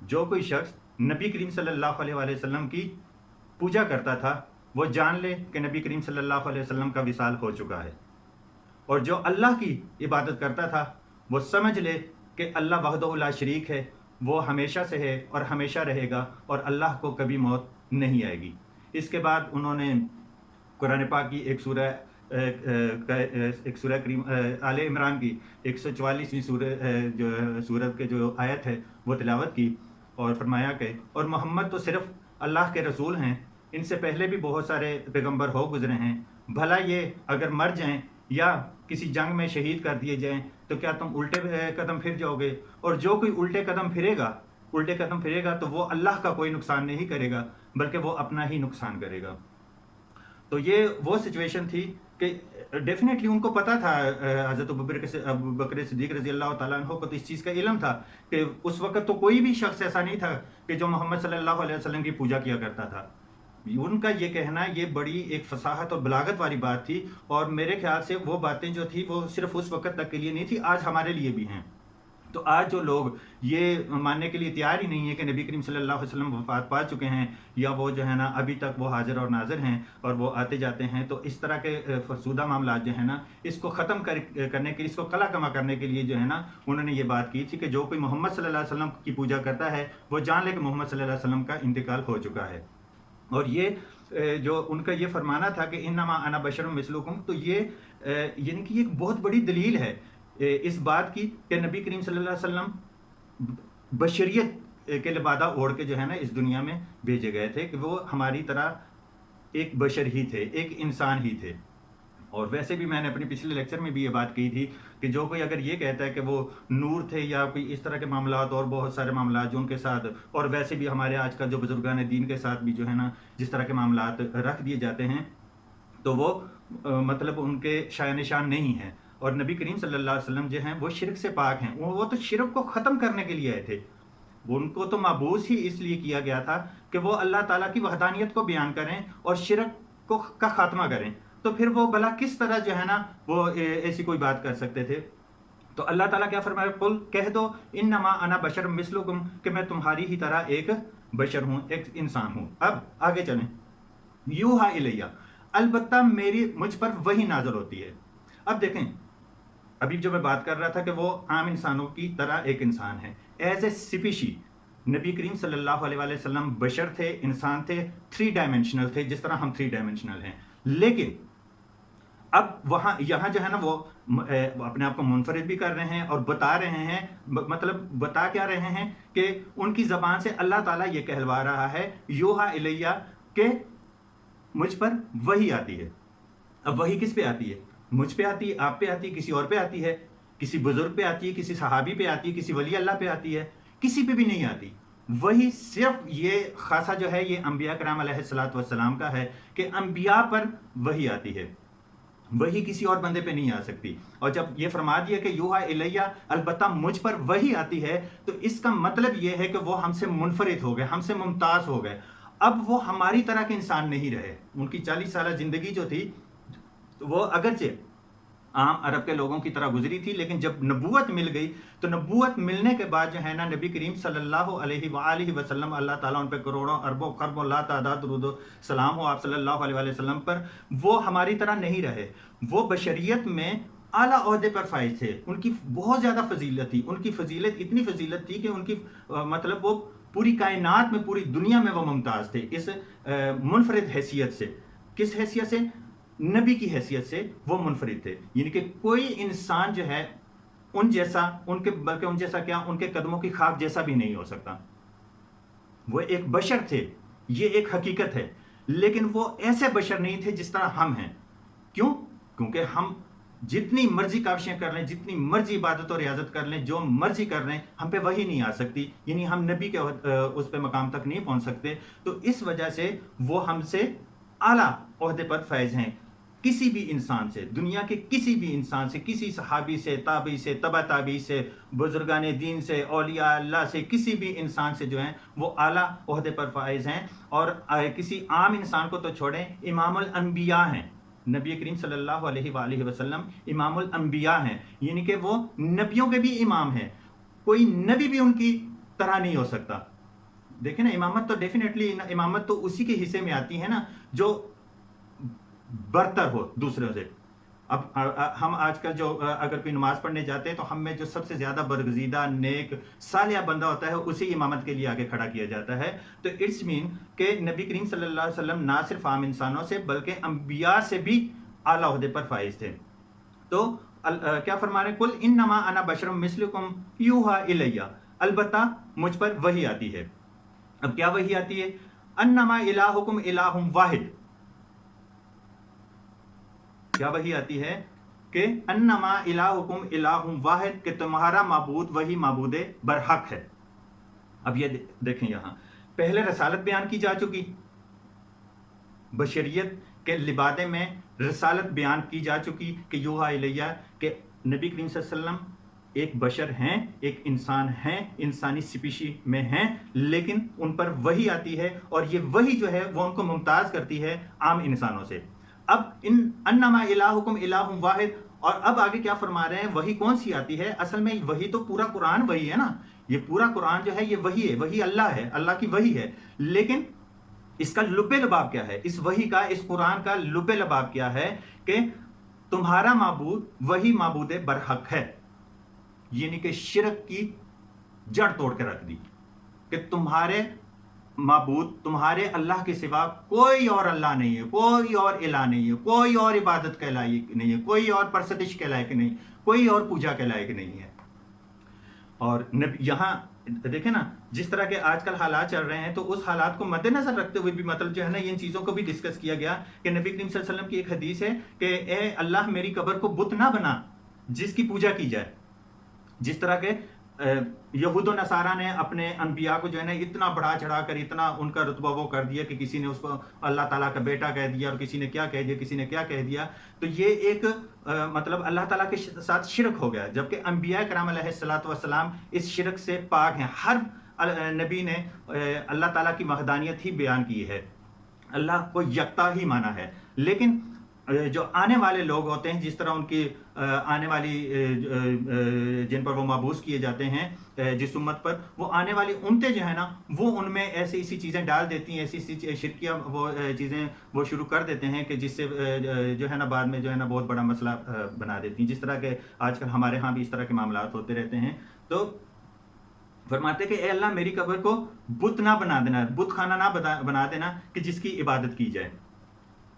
جو کوئی شخص نبی کریم صلی اللہ علیہ وسلم کی پوجا کرتا تھا، وہ جان لے کہ نبی کریم صلی اللہ علیہ وسلم کا وصال ہو چکا ہے، اور جو اللہ کی عبادت کرتا تھا وہ سمجھ لے کہ اللہ وحدہ لا شریک ہے، وہ ہمیشہ سے ہے اور ہمیشہ رہے گا، اور اللہ کو کبھی موت نہیں آئے گی۔ اس کے بعد انہوں نے قرآن پاک کی ایک سورہ کریم آل عمران کی 144ویں سورت کے جو آیت ہے وہ تلاوت کی، اور فرمایا کہ اور محمد تو صرف اللہ کے رسول ہیں، ان سے پہلے بھی بہت سارے پیغمبر ہو گزرے ہیں، بھلا یہ اگر مر جائیں یا کسی جنگ میں شہید کر دیے جائیں تو کیا تم الٹے قدم پھر جاؤ گے؟ اور جو کوئی الٹے قدم پھرے گا تو وہ اللہ کا کوئی نقصان نہیں کرے گا بلکہ وہ اپنا ہی نقصان کرے گا۔ تو یہ وہ سچویشن تھی کہ ڈیفینیٹلی ان کو پتا تھا، حضرت ابوبکر صدیق رضی اللہ تعالیٰ عنہ کو تو اس چیز کا علم تھا کہ اس وقت تو کوئی بھی شخص ایسا نہیں تھا کہ جو محمد صلی اللہ علیہ وسلم کی پوجا کیا کرتا تھا۔ ان کا یہ کہنا یہ بڑی ایک فصاحت اور بلاغت والی بات تھی، اور میرے خیال سے وہ باتیں جو تھی وہ صرف اس وقت تک کے لیے نہیں تھی، آج ہمارے لیے بھی ہیں۔ تو آج جو لوگ یہ ماننے کے لیے تیار ہی نہیں ہے کہ نبی کریم صلی اللہ علیہ وسلم وفات پا چکے ہیں، یا وہ جو ہے نا ابھی تک وہ حاضر اور ناظر ہیں اور وہ آتے جاتے ہیں، تو اس طرح کے فرسودہ معاملات جو ہیں نا اس کو ختم کرنے کے لیے، اس کو قلع کما کرنے کے لیے جو ہے نا انہوں نے یہ بات کی تھی کہ جو کوئی محمد صلی اللہ علیہ وسلم کی پوجا کرتا ہے وہ جان لے کہ محمد صلی اللہ علیہ وسلم کا انتقال ہو چکا ہے۔ اور یہ جو ان کا یہ فرمانا تھا کہ انما انا بشر مثلکم، تو یہ یعنی کہ ایک بہت بڑی دلیل ہے اس بات کی کہ نبی کریم صلی اللہ علیہ وسلم بشریت کے لبادہ اوڑھ کے جو ہے نا اس دنیا میں بھیجے گئے تھے، کہ وہ ہماری طرح ایک بشر ہی تھے، ایک انسان ہی تھے۔ اور ویسے بھی میں نے اپنی پچھلے لیکچر میں بھی یہ بات کی تھی کہ جو کوئی اگر یہ کہتا ہے کہ وہ نور تھے یا کوئی اس طرح کے معاملات اور بہت سارے معاملات جو ان کے ساتھ، اور ویسے بھی ہمارے آج کا جو بزرگان دین کے ساتھ بھی جو ہے نا جس طرح کے معاملات رکھ دیے جاتے ہیں، تو وہ مطلب ان کے شایان نشان نہیں ہیں. اور نبی کریم صلی اللہ علیہ وسلم جو ہیں وہ شرک سے پاک ہیں. وہ تو شرک کو ختم کرنے کے لیے آئے تھے. ان کو تو مبعوث ہی اس لیے کیا گیا تھا کہ وہ اللہ تعالیٰ کی وحدانیت کو بیان کریں اور شرک کا خاتمہ کریں. تو پھر وہ بھلا کس طرح جو ہے نا وہ ایسی کوئی بات کر سکتے تھے؟ تو اللہ تعالیٰ کیا فرمائے؟ قل کہہ دو انما انا بشر مثلکم، کہ میں تمہاری ہی طرح ایک بشر ہوں، ایک انسان ہوں. اب آگے چلیں. یوحا الیہ، البتہ مجھ پر وہی نازل ہوتی ہے. اب دیکھیں، ابھی جو میں بات کر رہا تھا کہ وہ عام انسانوں کی طرح ایک انسان ہے. ایز اے سپیشی نبی کریم صلی اللہ علیہ وآلہ وسلم بشر تھے، انسان تھے، 3 ڈائمینشنل تھے، جس طرح ہم 3 ڈائمینشنل ہیں. لیکن اب یہاں جو ہے نا وہ اپنے آپ کو منفرد بھی کر رہے ہیں اور بتا رہے ہیں، مطلب بتا کیا رہے ہیں کہ ان کی زبان سے اللہ تعالیٰ یہ کہلوا رہا ہے یوحا الیہ کہ مجھ پر وحی آتی ہے. اب وحی کس پہ آتی ہے؟ مجھ پہ آتی ہے، آپ پہ آتی ہے، کسی اور پہ آتی ہے، کسی بزرگ پہ آتی ہے، کسی صحابی پہ آتی ہے، کسی ولی اللہ پہ آتی ہے، کسی پہ بھی نہیں آتی. وہی صرف یہ خاصہ جو ہے یہ انبیاء کرام علیہ الصلوۃ والسلام کا ہے کہ انبیاء پر وحی آتی ہے، وہی کسی اور بندے پہ نہیں آ سکتی. اور جب یہ فرما دیا کہ یوحا الیہ البتہ مجھ پر وحی آتی ہے، تو اس کا مطلب یہ ہے کہ وہ ہم سے منفرد ہو گئے، ہم سے ممتاز ہو گئے. اب وہ ہماری طرح کے انسان نہیں رہے. ان کی 40 سالہ زندگی جو تھی وہ اگرچہ عام عرب کے لوگوں کی طرح گزری تھی، لیکن جب نبوت مل گئی تو نبوت ملنے کے بعد جو ہے نا نبی کریم صلی اللہ علیہ وآلہ وسلم، اللہ تعالیٰ ان پہ کروڑوں اربوں خربوں لا تعداد درود و سلام ہو آپ صلی اللہ علیہ وآلہ وسلم پر، وہ ہماری طرح نہیں رہے. وہ بشریت میں اعلیٰ عہدے پر فائز تھے. ان کی بہت زیادہ فضیلت تھی. ان کی فضیلت اتنی فضیلت تھی کہ ان کی مطلب وہ پوری کائنات میں، پوری دنیا میں وہ ممتاز تھے اس منفرد حیثیت سے. کس حیثیت سے؟ نبی کی حیثیت سے وہ منفرد تھے. یعنی کہ کوئی انسان جو ہے ان جیسا، بلکہ ان جیسا کیا، ان کے قدموں کی خاک جیسا بھی نہیں ہو سکتا. وہ ایک بشر تھے، یہ ایک حقیقت ہے، لیکن وہ ایسے بشر نہیں تھے جس طرح ہم ہیں. کیوں؟ کیونکہ ہم جتنی مرضی کاوشیں کر لیں، جتنی مرضی عبادت و ریاضت کر لیں، جو مرضی کر لیں، ہم پہ وہی نہیں آ سکتی. یعنی ہم نبی کے اس پہ مقام تک نہیں پہنچ سکتے. تو اس وجہ سے وہ ہم سے اعلیٰ عہدے پر فائز ہیں. کسی بھی انسان سے، دنیا کے کسی بھی انسان سے، کسی صحابی سے، تابعی سے، تبع تابعی سے، بزرگان دین سے، اولیاء اللہ سے، کسی بھی انسان سے جو ہیں وہ اعلیٰ عہدے پر فائز ہیں. اور کسی عام انسان کو تو چھوڑیں، امام الانبیاء ہیں. نبی کریم صلی اللہ علیہ وآلہ وسلم امام الانبیاء ہیں، یعنی کہ وہ نبیوں کے بھی امام ہیں. کوئی نبی بھی ان کی طرح نہیں ہو سکتا. دیکھیں نا، امامت تو ڈیفینیٹلی امامت تو اسی کے حصے میں آتی ہے نا جو برتر ہو دوسروں سے. اب ہم آج کل جو اگر کوئی نماز پڑھنے جاتے ہیں تو ہم میں جو سب سے زیادہ برگزیدہ، نیک، صالح بندہ ہوتا ہے اسی امامت کے لیے آگے کھڑا کیا جاتا ہے. تو اٹس مین کہ نبی کریم صلی اللہ علیہ وسلم نہ صرف عام انسانوں سے بلکہ انبیاء سے بھی اعلیٰ عہدے پر فائز تھے. تو کیا فرما رہے ہیں؟ قل انما انا بشر مثلکم یوحا الیہ، البتہ مجھ پر وحی آتی ہے. اب کیا وحی آتی ہے؟ انما الہکم الہ واحد. کیا وحی آتی ہے؟ کہ انما الہکم الہ واحد، کہ تمہارا معبود وہی معبود برحق ہے. اب یہ دیکھیں، یہاں پہلے رسالت بیان کی جا چکی، بشریت کے لبادے میں رسالت بیان کی جا چکی کہ یوحا الیہ، کہ نبی کریم صلی اللہ علیہ وسلم ایک بشر ہیں، ایک انسان ہیں، انسانی سپیشی میں ہیں، لیکن ان پر وحی آتی ہے اور یہ وحی جو ہے وہ ان کو ممتاز کرتی ہے عام انسانوں سے. اب انما الہکم الہ واحد، اور اب آگے کیا فرما رہے ہیں؟ وحی کون سی آتی ہے؟ اصل میں وحی تو پورا قرآن وحی ہے نا. یہ پورا قرآن جو ہے یہ وحی ہے، وحی اللہ ہے، اللہ کی وحی ہے. لیکن اس کا لب لباب کیا ہے؟ اس وحی کا، اس قرآن کا لب لباب کیا ہے؟ کہ تمہارا معبود وہی معبود برحق ہے. یعنی کہ شرک کی جڑ توڑ کے رکھ دی کہ تمہارے معبود، تمہارے اللہ کے سوا کوئی اور اللہ نہیں ہے، کوئی اور الہ نہیں ہے، کوئی اور عبادت کے لائق نہیں ہے، کوئی اور پرستش کے لائق نہیں، کوئی اور پوجا کے لائق نہیں ہے. اور یہاں دیکھیں نا، جس طرح کے آج کل حالات چل رہے ہیں تو اس حالات کو مد نظر رکھتے ہوئے بھی مطلب جو ہے نا ان چیزوں کو بھی ڈسکس کیا گیا کہ نبی کریم صلی اللہ علیہ وسلم کی ایک حدیث ہے کہ اے اللہ میری قبر کو بت نہ بنا جس کی پوجا کی جائے. جس طرح کے یہود و نصارہ نے اپنے انبیاء کو جو ہے نا اتنا بڑھا چڑھا کر اتنا ان کا رتبہ وہ کر دیا کہ کسی نے اس کو اللہ تعالیٰ کا بیٹا کہہ دیا اور کسی نے کیا کہہ دیا، کسی نے کیا کہہ دیا. تو یہ ایک مطلب اللہ تعالیٰ کے ساتھ شرک ہو گیا، جبکہ انبیاء کرام علیہ الصلاۃ والسلام اس شرک سے پاک ہیں. ہر نبی نے اللہ تعالیٰ کی وحدانیت ہی بیان کی ہے، اللہ کو یکتا ہی مانا ہے. لیکن جو آنے والے لوگ ہوتے ہیں، جس طرح ان کی آنے والی جن پر وہ مبعوث کیے جاتے ہیں جس امت پر، وہ آنے والی امتیں جو ہے نا وہ ان میں ایسی ایسی چیزیں ڈال دیتی ہیں، ایسی ایسی شرکیہ وہ چیزیں وہ شروع کر دیتے ہیں کہ جس سے جو ہے نا بعد میں جو ہے نا بہت بڑا مسئلہ بنا دیتی ہیں. جس طرح کہ آج کل ہمارے ہاں بھی اس طرح کے معاملات ہوتے رہتے ہیں. تو فرماتے کہ اے اللہ میری قبر کو بت نہ بنا دینا، بت خانہ نہ بنا دینا کہ جس کی عبادت کی جائے.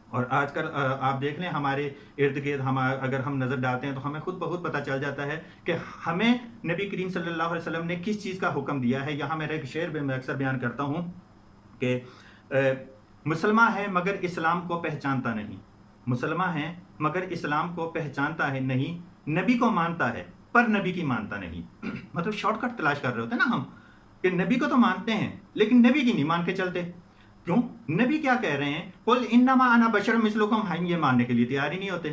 اور آج کل آپ دیکھ لیں ہمارے ارد گرد اگر ہم نظر ڈالتے ہیں تو ہمیں خود بخود پتہ چل جاتا ہے کہ ہمیں نبی کریم صلی اللہ علیہ وسلم نے کس چیز کا حکم دیا ہے. یہاں میرا ایک شعر میں اکثر بیان کرتا ہوں کہ مسلمان ہے مگر اسلام کو پہچانتا نہیں، مسلمان ہے مگر اسلام کو پہچانتا ہے نہیں، نبی کو مانتا ہے پر نبی کی مانتا نہیں. مطلب شارٹ کٹ تلاش کر رہے ہوتے ہیں نا ہم کہ نبی کو تو مانتے ہیں لیکن نبی کی نہیں مان کے چلتے. کیوں؟ نبی کیا کہہ رہے ہیں؟ قل انما انا بشر مثلکم، ہم یہ ماننے کے لیے تیار ہی نہیں ہوتے.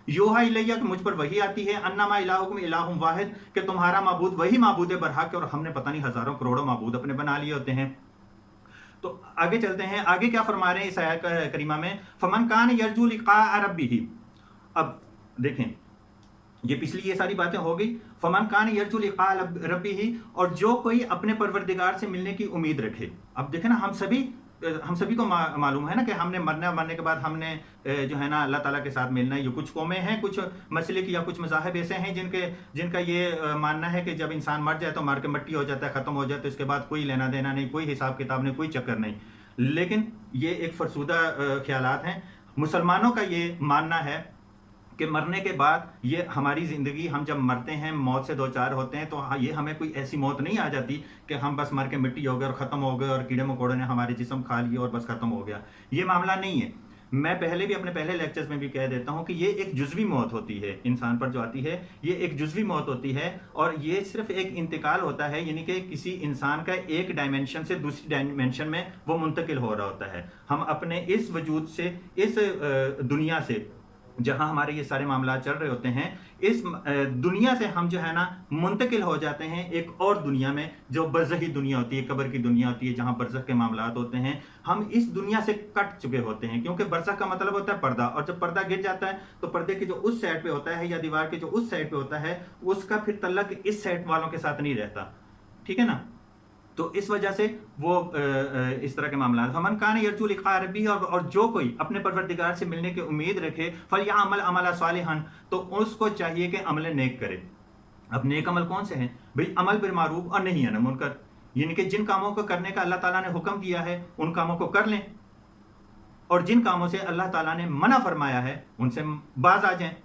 یوحا الیہ کہ مجھ پر وحی آتی ہے، انما الہکم الہ واحد کہ تمہارا معبود وہی معبود برحق ہے، اور ہم نے پتہ نہیں ہزاروں کروڑوں معبود اپنے بنا لیے ہوتے ہیں. تو آگے چلتے ہیں، آگے کیا فرما رہے ہیں اس آیت کریمہ میں؟ فمن کان یرجو لقاء ربہ. اب دیکھیں یہ پچھلی یہ ساری باتیں ہو گئی. فمن کان یرجو لقاء ربہ، اور جو کوئی اپنے پروردگار سے ملنے کی امید رکھے. اب دیکھیں نا ہم سبھی کو معلوم ہے نا کہ ہم نے مرنے کے بعد ہم نے جو ہے نا اللہ تعالیٰ کے ساتھ ملنا ہے. یہ کچھ قومیں ہیں، کچھ مسلک یا کچھ مذاہب ایسے ہیں جن کا یہ ماننا ہے کہ جب انسان مر جائے تو مار کے مٹی ہو جاتا ہے، ختم ہو جاتا ہے، اس کے بعد کوئی لینا دینا نہیں، کوئی حساب کتاب نہیں، کوئی چکر نہیں. لیکن یہ ایک فرسودہ خیالات ہیں. مسلمانوں کا یہ ماننا ہے کہ مرنے کے بعد یہ ہماری زندگی، ہم جب مرتے ہیں موت سے دوچار ہوتے ہیں تو یہ ہمیں کوئی ایسی موت نہیں آ جاتی کہ ہم بس مر کے مٹی ہو گئے اور ختم ہو گئے اور کیڑے مکوڑے نے ہمارے جسم کھا لیے اور بس ختم ہو گیا. یہ معاملہ نہیں ہے. میں پہلے بھی اپنے پہلے لیکچرز میں بھی کہہ دیتا ہوں کہ یہ ایک جزوی موت ہوتی ہے، انسان پر جو آتی ہے یہ ایک جزوی موت ہوتی ہے، اور یہ صرف ایک انتقال ہوتا ہے، یعنی کہ کسی انسان کا ایک ڈائمنشن سے دوسری ڈائمنشن میں وہ منتقل ہو رہا ہوتا ہے. ہم اپنے اس وجود سے، اس دنیا سے جہاں ہمارے یہ سارے معاملات چل رہے ہوتے ہیں، اس دنیا سے ہم جو ہے نا منتقل ہو جاتے ہیں ایک اور دنیا میں جو برزخی دنیا ہوتی ہے، قبر کی دنیا ہوتی ہے، جہاں برزخ کے معاملات ہوتے ہیں. ہم اس دنیا سے کٹ چکے ہوتے ہیں، کیونکہ برزخ کا مطلب ہوتا ہے پردہ، اور جب پردہ گر جاتا ہے تو پردے کے جو اس سائڈ پہ ہوتا ہے یا دیوار کے جو اس سائڈ پہ ہوتا ہے اس کا پھر تعلق اس سائڈ والوں کے ساتھ نہیں رہتا. ٹھیک ہے نا؟ تو اس وجہ سے وہ اس طرح کے معاملات. فمن کان یرجو لقاء ربہ، اور جو کوئی اپنے پروردگار سے ملنے کی امید رکھے، فلیعمل عملا صالحا، تو اس کو چاہیے کہ عمل نیک کرے. اب نیک عمل کون سے ہیں بھئی؟ عمل بالمعروف اور نہی عن المنکر، یعنی کہ جن کاموں کو کرنے کا اللہ تعالیٰ نے حکم دیا ہے ان کاموں کو کر لیں، اور جن کاموں سے اللہ تعالیٰ نے منع فرمایا ہے ان سے باز آ جائیں.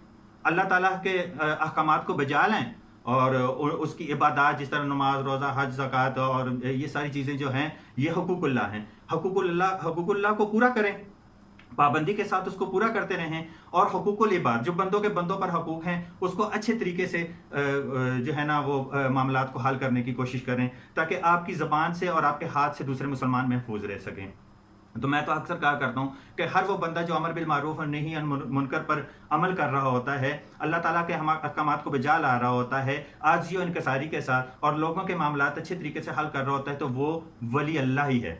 اللہ تعالیٰ کے احکامات کو بجا لیں، اور اس کی عبادات جس طرح نماز، روزہ، حج، زکوٰۃ اور یہ ساری چیزیں جو ہیں یہ حقوق اللہ ہیں. حقوق اللہ کو پورا کریں، پابندی کے ساتھ اس کو پورا کرتے رہیں. اور حقوق العباد، جو بندوں پر حقوق ہیں اس کو اچھے طریقے سے جو ہے نا وہ معاملات کو حل کرنے کی کوشش کریں، تاکہ آپ کی زبان سے اور آپ کے ہاتھ سے دوسرے مسلمان محفوظ رہ سکیں. تو میں تو اکثر کہا کرتا ہوں کہ ہر وہ بندہ جو امر بالمعروف اور نہی عن منکر پر عمل کر رہا ہوتا ہے، اللہ تعالیٰ کے احکامات کو بجا لا رہا ہوتا ہے عاجزی و انکساری کے ساتھ، اور لوگوں کے معاملات اچھے طریقے سے حل کر رہا ہوتا ہے، تو وہ ولی اللہ ہی ہے.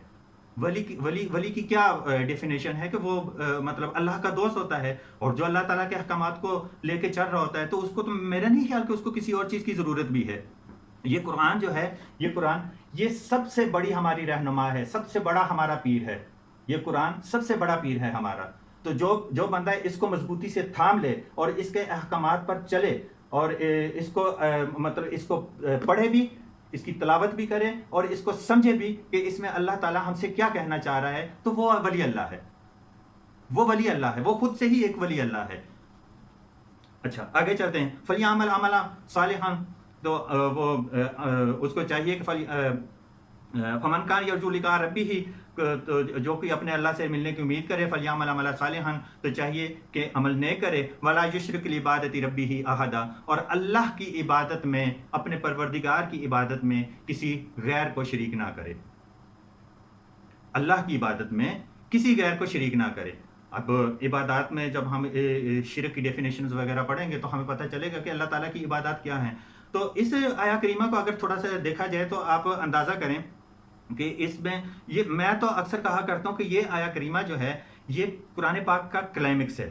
ولی کی کیا ڈیفینیشن ہے کہ وہ مطلب اللہ کا دوست ہوتا ہے، اور جو اللہ تعالیٰ کے احکامات کو لے کے چل رہا ہوتا ہے تو اس کو تو میرا نہیں خیال کہ اس کو کسی اور چیز کی ضرورت بھی ہے. یہ قرآن جو ہے، یہ قرآن یہ سب سے بڑی ہماری رہنما ہے، سب سے بڑا ہمارا پیر ہے. یہ قرآن سب سے بڑا پیر ہے ہمارا. تو جو بندہ اس کو مضبوطی سے تھام لے اور اس کے احکامات پر چلے، اور اس کو مطلب اس کو پڑھے بھی، اس کی تلاوت بھی کرے، اور اس کو سمجھے بھی کہ اس میں اللہ تعالیٰ ہم سے کیا کہنا چاہ رہا ہے، تو وہ ولی اللہ ہے. وہ ولی اللہ ہے، وہ خود سے ہی ایک ولی اللہ ہے. اچھا آگے چلتے ہیں. فلیعمل عملا صالحا، تو وہ اس کو چاہیے کہ فمن کان یرجو لقاء ربہ، تو جو کوئی اپنے اللہ سے ملنے کی امید کرے فلیعمل عملا صالحا، تو چاہیے کہ عمل نیک کرے، ولا یشرک بعبادۃ ربہ احدا، اور اللہ کی عبادت میں، اپنے پروردگار کی عبادت میں کسی غیر کو شریک نہ کرے، اللہ کی عبادت میں کسی غیر کو شریک نہ کرے۔ اب عبادات میں جب ہم شرک کی ڈیفینیشنز وغیرہ پڑھیں گے تو ہمیں پتہ چلے گا کہ اللہ تعالیٰ کی عبادات کیا ہیں۔ تو اس آیا کریمہ کو اگر تھوڑا سا دیکھا جائے تو آپ اندازہ کریں کہ اس میں میں تو اکثر کہا کرتا ہوں کہ یہ آیا کریمہ جو ہے یہ قرآن پاک کا کلائمیکس ہے،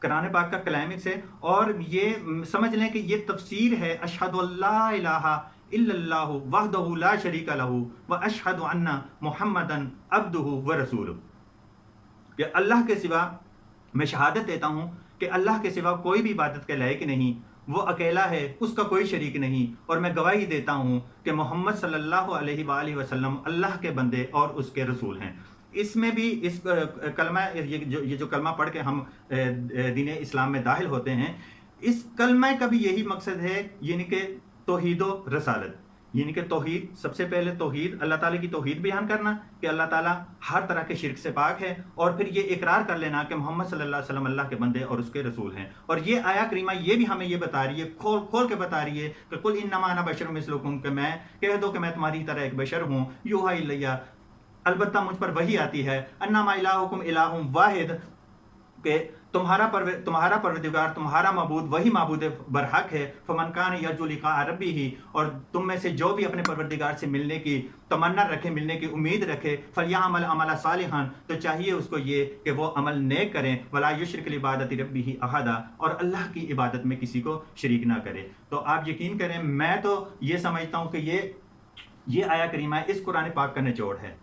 قرآن پاک کا کلائمیکس ہے، اور یہ سمجھ لیں کہ یہ تفسیر ہے اشہد اللہ الہ الا اللہ وحدہ لا شریک لہ واشہد ان محمدا عبدہ ورسولہ، کہ اللہ کے سوا میں شہادت دیتا ہوں کہ اللہ کے سوا کوئی بھی عبادت کے لائق نہیں، وہ اکیلا ہے، اس کا کوئی شریک نہیں، اور میں گواہی دیتا ہوں کہ محمد صلی اللہ علیہ وآلہ وسلم اللہ کے بندے اور اس کے رسول ہیں۔ اس میں بھی اس کلمہ یہ جو کلمہ پڑھ کے ہم دین اسلام میں داخل ہوتے ہیں، اس کلمہ کا بھی یہی مقصد ہے، یعنی کہ توحید و رسالت، یعنی کہ توحید، سب سے پہلے توحید، اللہ تعالیٰ کی توحید بیان کرنا کہ اللہ تعالیٰ ہر طرح کے شرک سے پاک ہے، اور پھر یہ اقرار کر لینا کہ محمد صلی اللہ علیہ وسلم اللہ کے بندے اور اس کے رسول ہیں۔ اور یہ آیا کریمہ یہ بھی ہمیں یہ بتا رہی ہے، کھول کے بتا رہی ہے کہ قل انما انا بشر مثلکم، کہ میں کہہ دو کہ میں تمہاری طرح ایک بشر ہوں، یوحی الیہ، البتہ مجھ پر وحی آتی ہے، انما الہکم الہ واحد، کہ تمہارا پروردگار، تمہارا معبود وہی معبود برحق ہے، فمن کان یرجو لقاء ربہ، اور تم میں سے جو بھی اپنے پروردگار سے ملنے کی تمنا رکھے، ملنے کی امید رکھے، فلیعمل عملا صالحا، تو چاہیے اس کو یہ کہ وہ عمل نیک کریں، ولا یشرک بعبادۃ ربہ احدا، اور اللہ کی عبادت میں کسی کو شریک نہ کرے۔ تو آپ یقین کریں، میں تو یہ سمجھتا ہوں کہ یہ آیا کریمہ اس قرآن پاک کا نچوڑ ہے،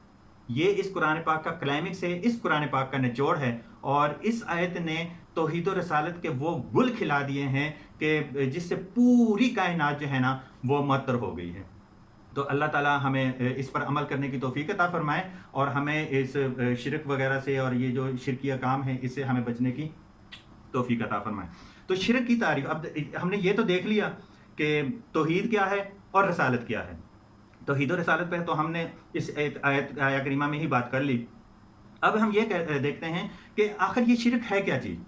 یہ اس قرآن پاک کا کلائمیکس ہے، اس قرآن پاک کا نچوڑ ہے، اور اس آیت نے توحید و رسالت کے وہ گل کھلا دیے ہیں کہ جس سے پوری کائنات جو ہے نا وہ معطر ہو گئی ہے۔ تو اللہ تعالیٰ ہمیں اس پر عمل کرنے کی توفیق عطا فرمائے، اور ہمیں اس شرک وغیرہ سے اور یہ جو شرکیہ کام ہے اس سے ہمیں بچنے کی توفیق عطا فرمائے۔ تو شرک کی تعریف، اب ہم نے یہ تو دیکھ لیا کہ توحید کیا ہے اور رسالت کیا ہے۔ توحید و رسالت پہ تو ہم نے اس آیا کریمہ میں ہی بات کر لی۔ اب ہم یہ دیکھتے ہیں کہ آخر یہ شرک ہے کیا چیز۔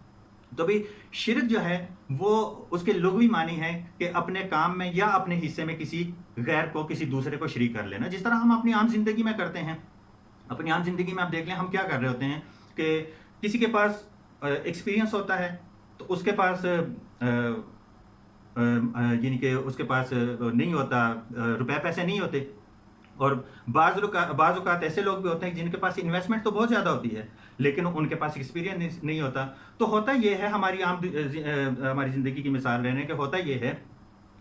تو بھی شرک جو ہے وہ اس کے لغوی معنی ہے کہ اپنے کام میں یا اپنے حصے میں کسی غیر کو، کسی دوسرے کو شریک کر لینا، جس طرح ہم اپنی عام زندگی میں کرتے ہیں۔ اپنی عام زندگی میں آپ دیکھ لیں ہم کیا کر رہے ہوتے ہیں کہ کسی کے پاس ایکسپیرینس ہوتا ہے تو اس کے پاس یعنی کہ اس کے پاس نہیں ہوتا، روپے پیسے نہیں ہوتے، اور بعض اوقات ایسے لوگ بھی ہوتے ہیں جن کے پاس انویسٹمنٹ تو بہت زیادہ ہوتی ہے لیکن ان کے پاس ایکسپیرینس نہیں ہوتا۔ تو ہوتا یہ ہے، ہماری زندگی کی مثال لینے کے، ہوتا یہ ہے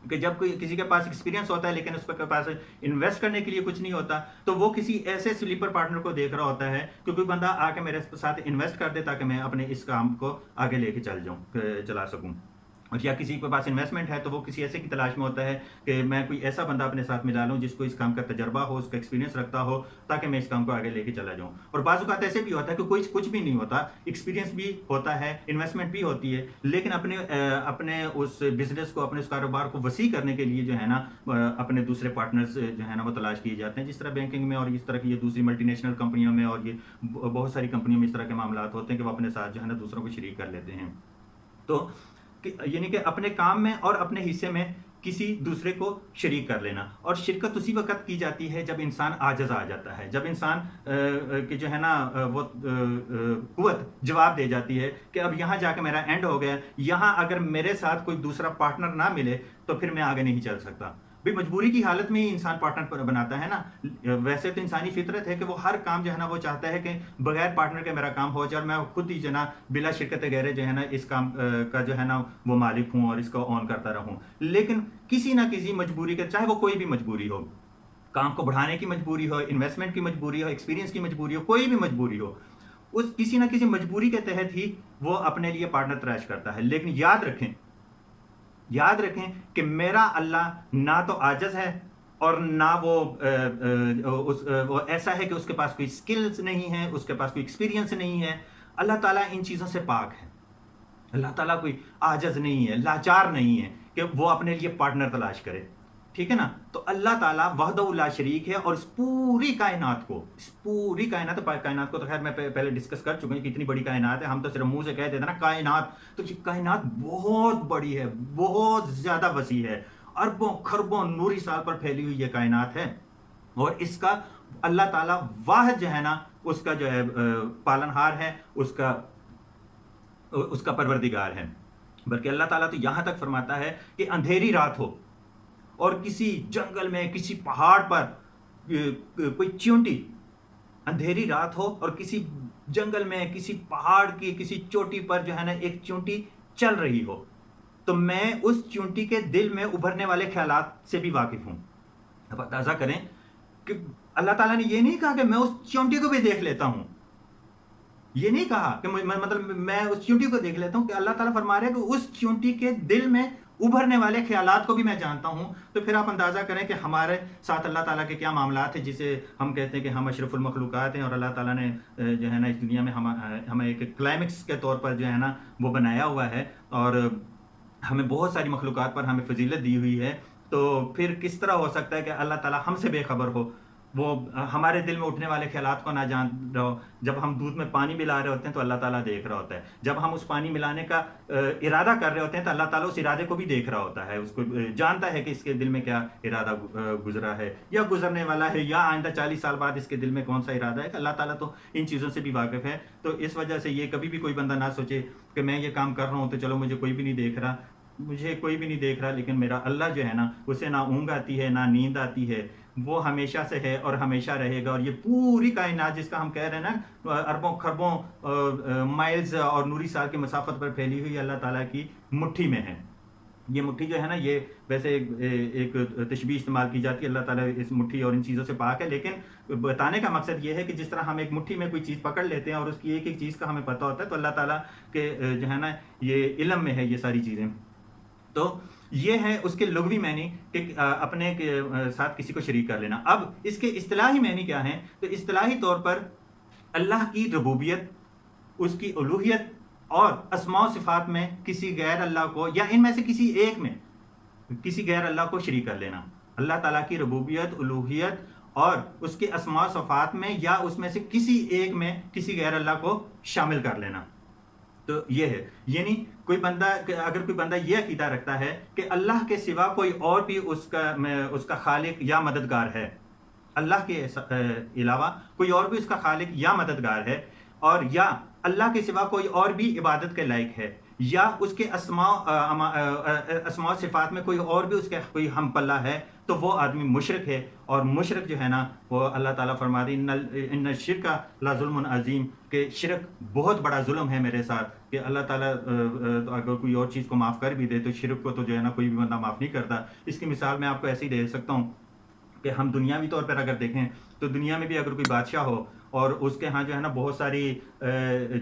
کہ جب کسی کے پاس ایکسپیرینس ہوتا ہے لیکن اس کے پاس انویسٹ کرنے کے لیے کچھ نہیں ہوتا، تو وہ کسی ایسے سلیپر پارٹنر کو دیکھ رہا ہوتا ہے کہ کوئی بندہ آ کے میرے ساتھ انویسٹ کر دے تاکہ میں اپنے اس کام کو آگے لے کے چلا سکوں۔ اور یا کسی کے پاس انویسٹمنٹ ہے تو وہ کسی ایسے کی تلاش میں ہوتا ہے کہ میں کوئی ایسا بندہ اپنے ساتھ ملا لوں جس کو اس کام کا تجربہ ہو، اس کا ایکسپیرینس رکھتا ہو، تاکہ میں اس کام کو آگے لے کے چلا جاؤں۔ اور بعض اوقات ایسے بھی ہوتا ہے کہ کوئی کچھ بھی نہیں ہوتا، ایکسپیرینس بھی ہوتا ہے، انویسٹمنٹ بھی ہوتی ہے، لیکن اپنے اس بزنس کو، اپنے اس کاروبار کو وسیع کرنے کے لیے جو ہے نا اپنے دوسرے پارٹنرز جو ہے نا وہ تلاش کیے جاتے ہیں، جس طرح بینکنگ میں اور اس طرح کی یہ دوسری ملٹی نیشنل کمپنیوں میں اور یہ بہت ساری کمپنیوں میں اس طرح کے معاملات ہوتے ہیں کہ وہ اپنے ساتھ جو ہے نا دوسروں کو شریک کر لیتے ہیں۔ تو یعنی کہ اپنے کام میں اور اپنے حصے میں کسی دوسرے کو شریک کر لینا۔ اور شرکت اسی وقت کی جاتی ہے جب انسان عاجز آ جاتا ہے، جب انسان کہ جو ہے نا وہ قوت جواب دے جاتی ہے کہ اب یہاں جا کے میرا اینڈ ہو گیا، یہاں اگر میرے ساتھ کوئی دوسرا پارٹنر نہ ملے تو پھر میں آگے نہیں چل سکتا۔ بھی مجبوری کی حالت میں ہی انسان پارٹنر بناتا ہے نا۔ ویسے تو انسانی فطرت ہے کہ وہ ہر کام جو ہے نا وہ چاہتا ہے کہ بغیر پارٹنر کے میرا کام ہو جائے اور میں خود ہی جو ہے نا بلا شرکت غیرے جو ہے نا اس کام کا جو ہے نا وہ مالک ہوں اور اس کو آن کرتا رہوں۔ لیکن کسی نہ کسی مجبوری کے، چاہے وہ کوئی بھی مجبوری ہو، کام کو بڑھانے کی مجبوری ہو، انویسٹمنٹ کی مجبوری ہو، ایکسپیرینس کی مجبوری ہو، کوئی بھی مجبوری ہو، اس کسی نہ کسی مجبوری کے تحت ہی وہ اپنے لیے پارٹنر تلاش کرتا ہے۔ لیکن یاد رکھیں کہ میرا اللہ نہ تو عاجز ہے اور نہ وہ ایسا ہے کہ اس کے پاس کوئی سکلز نہیں ہے، اس کے پاس کوئی ایکسپیرینس نہیں ہے۔ اللہ تعالیٰ ان چیزوں سے پاک ہے۔ اللہ تعالیٰ کوئی عاجز نہیں ہے، لاچار نہیں ہے کہ وہ اپنے لیے پارٹنر تلاش کرے۔ ٹھیک ہے نا. تو اللہ تعالیٰ وحدہ لا شریک ہے, اور اس پوری کائنات کو تو خیر میں پہلے ڈسکس کر چکا ہوں کہ اتنی بڑی کائنات ہے, ہم تو صرف منہ سے کہہ دیتے ہیں نا کائنات, تو یہ کائنات بہت بڑی ہے, بہت زیادہ وسیع ہے, اربوں خربوں نوری سال پر پھیلی ہوئی یہ کائنات ہے, اور اس کا اللہ تعالیٰ واحد جو ہے نا اس کا جو ہے پالنہار ہے, اس کا پروردگار ہے. بلکہ اللہ تعالیٰ تو یہاں تک فرماتا ہے کہ اندھیری رات ہو اور کسی جنگل میں کسی پہاڑ پر کوئی چیونٹی, اندھیری رات ہو اور کسی جنگل میں کسی پہاڑ کی کسی چوٹی پر جو ہے نا ایک چیونٹی چل رہی ہو, تو میں اس چیونٹی کے دل میں ابھرنے والے خیالات سے بھی واقف ہوں. اب اندازہ کریں کہ اللہ تعالیٰ نے یہ نہیں کہا کہ میں اس چیونٹی کو بھی دیکھ لیتا ہوں, یہ نہیں کہا کہ مطلب میں اس چیونٹی کو دیکھ لیتا ہوں, کہ اللہ تعالیٰ فرما رہے ہیں کہ اس چیونٹی کے دل میں ابھرنے والے خیالات کو بھی میں جانتا ہوں. تو پھر آپ اندازہ کریں کہ ہمارے ساتھ اللہ تعالیٰ کے کیا معاملات ہیں, جسے ہم کہتے ہیں کہ ہم اشرف المخلوقات ہیں, اور اللہ تعالیٰ نے جو ہے نا اس دنیا میں ہمیں ایک کلائمیکس کے طور پر جو ہے نا وہ بنایا ہوا ہے, اور ہمیں بہت ساری مخلوقات پر ہمیں فضیلت دی ہوئی ہے. تو پھر کس طرح ہو سکتا ہے کہ اللہ تعالیٰ ہم سے بے خبر ہو, وہ ہمارے دل میں اٹھنے والے خیالات کو نہ جان رہا ہو. جب ہم دودھ میں پانی ملا رہے ہوتے ہیں تو اللہ تعالیٰ دیکھ رہا ہوتا ہے, جب ہم اس پانی ملانے کا ارادہ کر رہے ہوتے ہیں تو اللہ تعالیٰ اس ارادے کو بھی دیکھ رہا ہوتا ہے, اس کو جانتا ہے کہ اس کے دل میں کیا ارادہ گزرا ہے یا گزرنے والا ہے, یا آئندہ 40 سال بعد اس کے دل میں کون سا ارادہ ہے. کہ اللہ تعالیٰ تو ان چیزوں سے بھی واقف ہے. تو اس وجہ سے یہ کبھی بھی کوئی بندہ نہ سوچے کہ میں یہ کام کر رہا ہوں تو چلو مجھے کوئی بھی نہیں دیکھ رہا, لیکن میرا اللہ جو ہے نا اسے نہ اونگ آتی ہے نہ نیند آتی ہے, وہ ہمیشہ سے ہے اور ہمیشہ رہے گا. اور یہ پوری کائنات جس کا ہم کہہ رہے ہیں نا اربوں خربوں مائلز اور نوری سال کی مسافت پر پھیلی ہوئی اللہ تعالیٰ کی مٹھی میں ہے. یہ مٹھی جو ہے نا, یہ ویسے ایک تشبیہ استعمال کی جاتی ہے, اللہ تعالیٰ اس مٹھی اور ان چیزوں سے پاک ہے, لیکن بتانے کا مقصد یہ ہے کہ جس طرح ہم ایک مٹھی میں کوئی چیز پکڑ لیتے ہیں اور اس کی ایک ایک چیز کا ہمیں پتہ ہوتا ہے, تو اللہ تعالیٰ کے جو ہے نا یہ علم میں ہے یہ ساری چیزیں. تو یہ ہے اس کے لغوی معنی کہ اپنے ساتھ کسی کو شریک کر لینا. اب اس کے اصطلاحی معنی کیا ہیں؟ تو اصطلاحی طور پر اللہ کی ربوبیت, اس کی الوہیت اور اسماء و صفات میں کسی غیر اللہ کو یا ان میں سے کسی ایک میں کسی غیر اللہ کو شریک کر لینا. اللہ تعالیٰ کی ربوبیت, الوہیت اور اس کے اسماء و صفات میں یا اس میں سے کسی ایک میں کسی غیر اللہ کو شامل کر لینا. تو یہ ہے, یعنی اگر کوئی بندہ یہ عقیدہ رکھتا ہے کہ اللہ کے سوا کوئی اور بھی اس کا خالق یا مددگار ہے, اللہ کے علاوہ کوئی اور بھی اس کا خالق یا مددگار ہے, اور یا اللہ کے سوا کوئی اور بھی عبادت کے لائق ہے, یا اس کے اسماء و صفات میں کوئی اور بھی اس کا کوئی ہم پلہ ہے, تو وہ آدمی مشرک ہے. اور مشرک جو ہے نا وہ اللہ تعالیٰ فرماتے ہیں ان الشرک لظلم عظیم, کہ شرک بہت بڑا ظلم ہے میرے ساتھ. کہ اللہ تعالیٰ اگر کوئی اور چیز کو معاف کر بھی دے تو شرک کو تو جو ہے نا کوئی بھی بندہ معاف نہیں کرتا. اس کی مثال میں آپ کو ایسے ہی دے سکتا ہوں کہ ہم دنیاوی طور پر اگر دیکھیں تو دنیا میں بھی اگر کوئی بادشاہ ہو اور اس کے ہاں جو ہے نا بہت ساری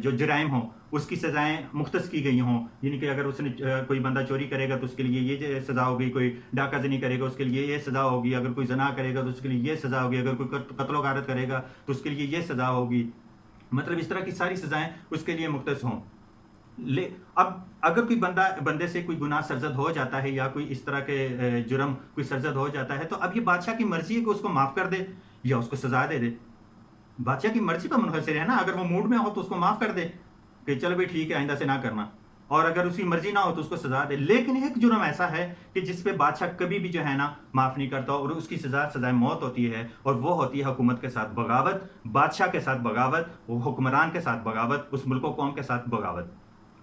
جو جرائم ہوں اس کی سزائیں مختص کی گئی ہوں, یعنی کہ اگر اس نے کوئی بندہ چوری کرے گا تو اس کے لیے یہ سزا ہوگی, کوئی ڈاکہ زنی کرے گا اس کے لیے یہ سزا ہوگی, اگر کوئی زنا کرے گا تو اس کے لیے یہ سزا ہوگی, اگر کوئی قتل و غارت کرے گا تو اس کے لیے یہ سزا ہوگی. مطلب اس طرح کی ساری سزائیں اس کے لیے مختص ہوں. اب اگر کوئی بندے سے کوئی گناہ سرزد ہو جاتا ہے یا کوئی اس طرح کے جرم کوئی سرزد ہو جاتا ہے, تو اب یہ بادشاہ کی مرضی ہے کہ اس کو معاف کر دے یا اس کو سزا دے دے. بادشاہ کی مرضی پر منحصر ہے نا, اگر وہ موڈ میں ہو تو اس کو معاف کر دے کہ چلو بھائی ٹھیک ہے آئندہ سے نہ کرنا, اور اگر اس کی مرضی نہ ہو تو اس کو سزا دے. لیکن ایک جرم ایسا ہے کہ جس پہ بادشاہ کبھی بھی جو ہے نا معاف نہیں کرتا, اور اس کی سزائے موت ہوتی ہے, اور وہ ہوتی ہے حکومت کے ساتھ بغاوت, بادشاہ کے ساتھ بغاوت, وہ حکمران کے ساتھ بغاوت, اس ملک و قوم کے ساتھ بغاوت.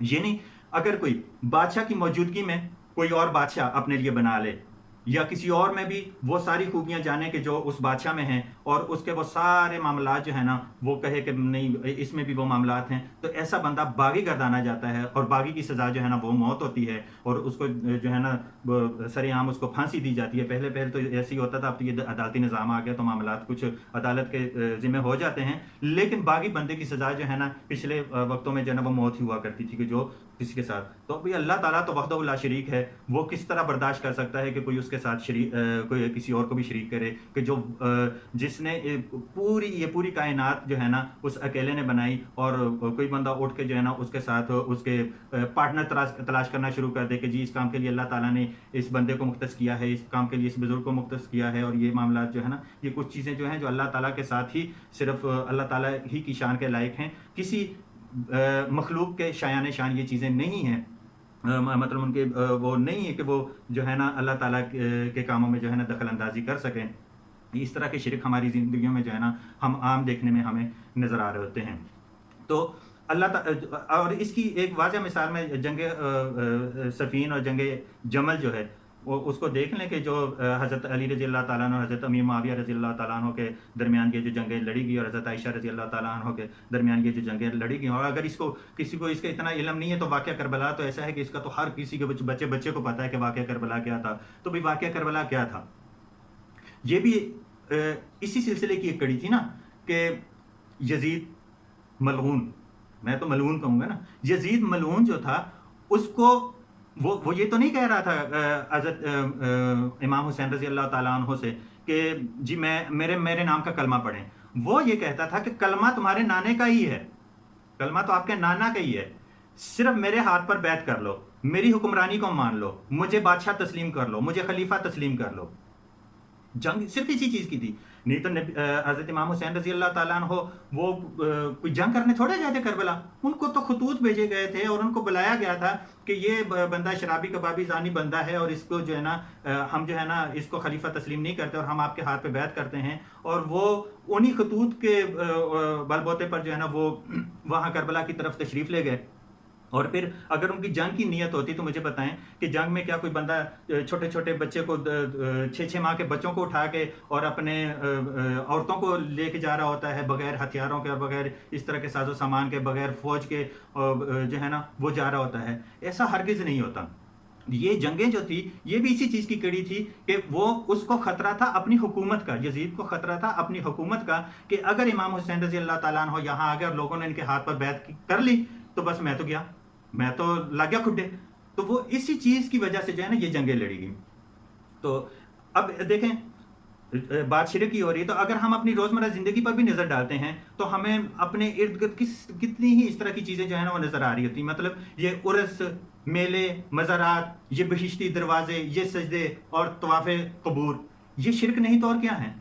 یعنی اگر کوئی بادشاہ کی موجودگی میں کوئی اور بادشاہ اپنے لیے بنا لے, یا کسی اور میں بھی وہ ساری خوبیاں جانے کہ جو اس بادشاہ میں ہیں, اور اس کے وہ سارے معاملات جو ہیں نا وہ کہے کہ نہیں اس میں بھی وہ معاملات ہیں, تو ایسا بندہ باغی گردانا جاتا ہے, اور باغی کی سزا جو ہے نا وہ موت ہوتی ہے, اور اس کو جو ہے نا سر عام اس کو پھانسی دی جاتی ہے. پہلے تو ایسے ہی ہوتا تھا, اب تو یہ عدالتی نظام آ گیا تو معاملات کچھ عدالت کے ذمہ ہو جاتے ہیں. لیکن باغی بندے کی سزا جو ہے نا پچھلے وقتوں میں جو ہے نا وہ موت ہی ہوا کرتی تھی, کہ جو کسی کے ساتھ. تو ابھی اللہ تعالیٰ تو وحدہ لا شریک ہے، وہ کس طرح برداشت کر سکتا ہے کہ کوئی اس کے ساتھ کوئی کسی اور کو بھی شریک کرے، کہ جو جس نے یہ پوری کائنات جو ہے نا اس اکیلے نے بنائی، اور کوئی بندہ اٹھ کے جو ہے نا اس کے ساتھ اس کے پارٹنر تلاش کرنا شروع کر دے کہ جی اس کام کے لیے اللہ تعالیٰ نے اس بندے کو مختص کیا ہے، اس کام کے لیے اس بزرگ کو مختص کیا ہے، اور یہ معاملات جو ہے نا یہ کچھ چیزیں جو ہیں جو اللہ تعالیٰ کے ساتھ ہی صرف اللہ تعالیٰ ہی کی شان کے لائق ہیں، کسی مخلوق کے شایان شان یہ چیزیں نہیں ہیں. مطلب ان کے وہ نہیں ہے کہ وہ جو ہے نا اللہ تعالیٰ کے کاموں میں جو ہے نا دخل اندازی کر سکیں. اس طرح کے شرک ہماری زندگیوں میں جو ہے نا ہم عام دیکھنے میں ہمیں نظر آ رہے ہوتے ہیں. تو اور اس کی ایک واضح مثال میں جنگ صفین اور جنگ جمل جو ہے وہ اس کو دیکھ لیں کہ جو حضرت علی رضی اللہ تعالیٰ عنہ اور حضرت امیر معاویہ رضی اللہ تعالیٰ عنہ کے درمیان یہ جو جنگیں لڑی گئی، اور حضرت عائشہ رضی اللہ تعالیٰ عنہ کے درمیان یہ جو جنگیں لڑی گئی. اور اگر کسی کو اس کا اتنا علم نہیں ہے تو واقعہ کربلا تو ایسا ہے کہ اس کا تو ہر کسی کے بچے کو پتہ ہے کہ واقعہ کربلا کیا تھا. تو بھی واقعہ کربلا کیا تھا، یہ بھی اسی سلسلے کی ایک کڑی تھی نا کہ یزید ملعون، میں تو ملعون کہوں گا نا، یزید ملعون جو تھا اس کو وہ یہ تو نہیں کہہ رہا تھا حضرت امام حسین رضی اللہ تعالیٰ عنہ سے کہ جی میرے نام کا کلمہ پڑھیں. وہ یہ کہتا تھا کہ کلمہ تمہارے نانے کا ہی ہے، کلمہ تو آپ کے نانا کا ہی ہے، صرف میرے ہاتھ پر بیعت کر لو، میری حکمرانی کو مان لو، مجھے بادشاہ تسلیم کر لو، مجھے خلیفہ تسلیم کر لو. جنگ صرف اسی چیز کی تھی. نہیں تو حضرت امام حسین رضی اللہ تعالیٰ عنہ وہ کوئی جنگ کرنے تھوڑے گئے تھے کربلا. ان کو تو خطوط بھیجے گئے تھے اور ان کو بلایا گیا تھا کہ یہ بندہ شرابی کبابی زانی بندہ ہے، اور اس کو جو ہے نا ہم جو ہے نا اس کو خلیفہ تسلیم نہیں کرتے، اور ہم آپ کے ہاتھ پہ بیعت کرتے ہیں. اور وہ انہی خطوط کے بل بوتے پر جو ہے نا وہ وہاں کربلا کی طرف تشریف لے گئے. اور پھر اگر ان کی جنگ کی نیت ہوتی تو مجھے بتائیں کہ جنگ میں کیا کوئی بندہ چھوٹے چھوٹے بچے کو 6 ماہ کے بچوں کو اٹھا کے اور اپنے عورتوں کو لے کے جا رہا ہوتا ہے بغیر ہتھیاروں کے اور بغیر اس طرح کے ساز و سامان کے، بغیر فوج کے جو ہے نا وہ جا رہا ہوتا ہے؟ ایسا ہرگز نہیں ہوتا. یہ جنگیں جو تھی یہ بھی اسی چیز کی کڑی تھی کہ وہ اس کو خطرہ تھا اپنی حکومت کا، یزید کو خطرہ تھا اپنی حکومت کا کہ اگر امام حسین رضی اللہ تعالیٰ عنہ یہاں آ گئے اور لوگوں نے ان کے ہاتھ پر بیعت کر لی تو بس میں تو گیا، میں تو لگ گیا کھڈے. تو وہ اسی چیز کی وجہ سے جو ہے نا یہ جنگیں لڑی گئی. تو اب دیکھیں بات شرک کی ہو رہی ہے، تو اگر ہم اپنی روزمرہ زندگی پر بھی نظر ڈالتے ہیں تو ہمیں اپنے ارد گرد کتنی ہی اس طرح کی چیزیں جو ہے نا وہ نظر آ رہی ہوتی ہیں. مطلب یہ عرس، میلے، مزارات، یہ بہشتی دروازے، یہ سجدے اور طواف قبور، یہ شرک نہیں تو اور کیا ہیں؟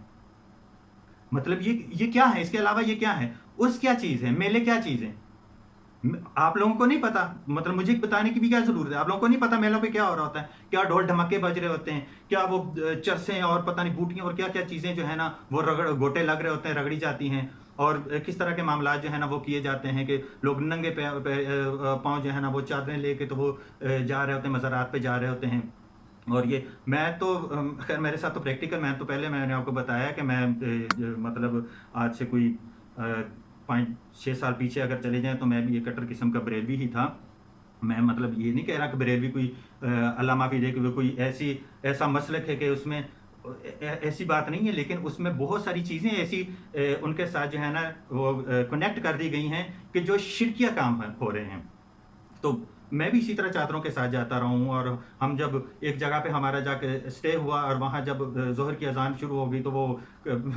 مطلب یہ کیا ہے؟ اس کے علاوہ یہ کیا ہے؟ اس کیا چیز ہے؟ میلے کیا چیز ہے؟ آپ لوگوں کو نہیں پتا، مطلب مجھے بتانے کی بھی کیا ضرورت ہے؟ آپ لوگوں کو نہیں پتا میلوں پہ کیا ہو رہا ہوتا ہے؟ کیا ڈھول ڈھمکے بج رہے ہوتے ہیں، کیا وہ چرسیں اور پتہ نہیں بوٹیاں اور کیا کیا چیزیں جو ہے نا وہ گوٹے لگ رہے ہوتے ہیں، رگڑی جاتی ہیں، اور کس طرح کے معاملات جو ہے نا وہ کیے جاتے ہیں کہ لوگ ننگے پاؤں جو ہے نا وہ چادریں لے کے تو وہ جا رہے ہوتے ہیں، مزارات پہ جا رہے ہوتے ہیں. اور یہ میں تو خیر میرے ساتھ تو پریکٹیکل، میں نے آپ کو بتایا کہ میں مطلب آج سے کوئی 5-6 سال پیچھے اگر چلے جائیں تو میں بھی یہ کٹر قسم کا بریلوی ہی تھا. میں مطلب یہ نہیں کہہ رہا کہ بریلوی کوئی اللہ معافی دے کہ وہ کوئی ایسا مسلک ہے کہ اس میں ایسی بات نہیں ہے، لیکن اس میں بہت ساری چیزیں ایسی ان کے ساتھ جو ہے نا وہ کنیکٹ کر دی گئی ہیں کہ جو شرکیہ کام ہو رہے ہیں. تو میں بھی اسی طرح چادروں کے ساتھ جاتا رہا ہوں، اور ہم جب ایک جگہ پہ ہمارا جا کے اسٹے ہوا اور وہاں جب ظہر کی اذان شروع ہو گئی تو وہ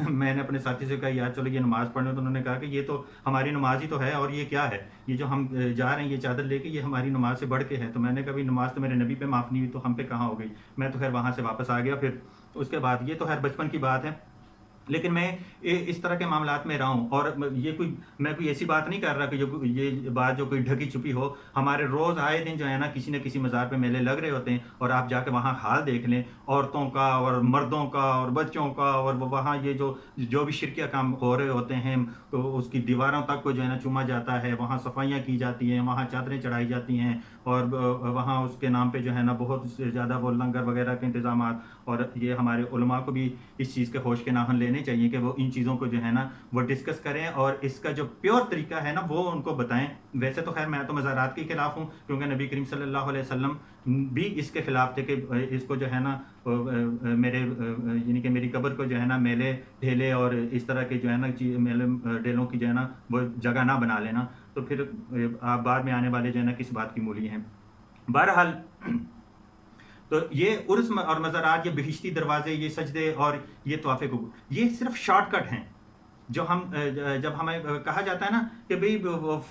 میں نے اپنے ساتھی سے کہا یار چلو یہ نماز پڑھنے، تو انہوں نے کہا کہ یہ تو ہماری نماز ہی تو ہے، اور یہ کیا ہے؟ یہ جو ہم جا رہے ہیں یہ چادر لے کے یہ ہماری نماز سے بڑھ کے ہے. تو میں نے کہا بھی نماز تو میرے نبی پہ معاف نہیں ہوئی تو ہم پہ کہاں ہو گئی؟ میں تو خیر وہاں سے واپس آ گیا. پھر اس کے بعد یہ تو خیر بچپن کی بات ہے، لیکن میں اس طرح کے معاملات میں رہا ہوں. اور میں کوئی ایسی بات نہیں کر رہا کہ یہ بات جو کوئی ڈھکی چھپی ہو. ہمارے روز آئے دن جو ہے نا کسی نہ کسی مزار پہ میلے لگ رہے ہوتے ہیں، اور آپ جا کے وہاں حال دیکھ لیں عورتوں کا اور مردوں کا اور بچوں کا، اور وہاں یہ جو بھی شرکیہ کام ہو رہے ہوتے ہیں تو اس کی دیواروں تک کو جو ہے نا چوما جاتا ہے، وہاں صفائیاں کی جاتی ہیں، وہاں چادریں چڑھائی جاتی ہیں، اور وہاں اس کے نام پہ جو ہے نا بہت زیادہ وہ لنگر وغیرہ کے انتظامات. اور یہ ہمارے علماء کو بھی اس چیز کے ہوش کے ناخن لینے چاہیے کہ وہ ان چیزوں کو جو ہے نا وہ ڈسکس کریں اور اس کا جو پیور طریقہ ہے نا وہ ان کو بتائیں. ویسے تو خیر میں تو مزارات کے خلاف ہوں، کیونکہ نبی کریم صلی اللہ علیہ وسلم بھی اس کے خلاف تھے کہ اس کو جو ہے نا یعنی کہ میری قبر کو جو ہے نا میلے ڈھیلے اور اس طرح کے جو ہے نا میلے ڈھیلوں کی جو ہے نا وہ جگہ نہ بنا لینا. تو پھر آپ بعد میں آنے والے جو ہے نا کس بات کی مولی ہیں. بہرحال تو یہ عرس اور مزارات، یہ بہشتی دروازے، یہ سجدے اور یہ طواف قبول، یہ صرف شارٹ کٹ ہیں. جو ہم جب ہمیں کہا جاتا ہے نا کہ بھئی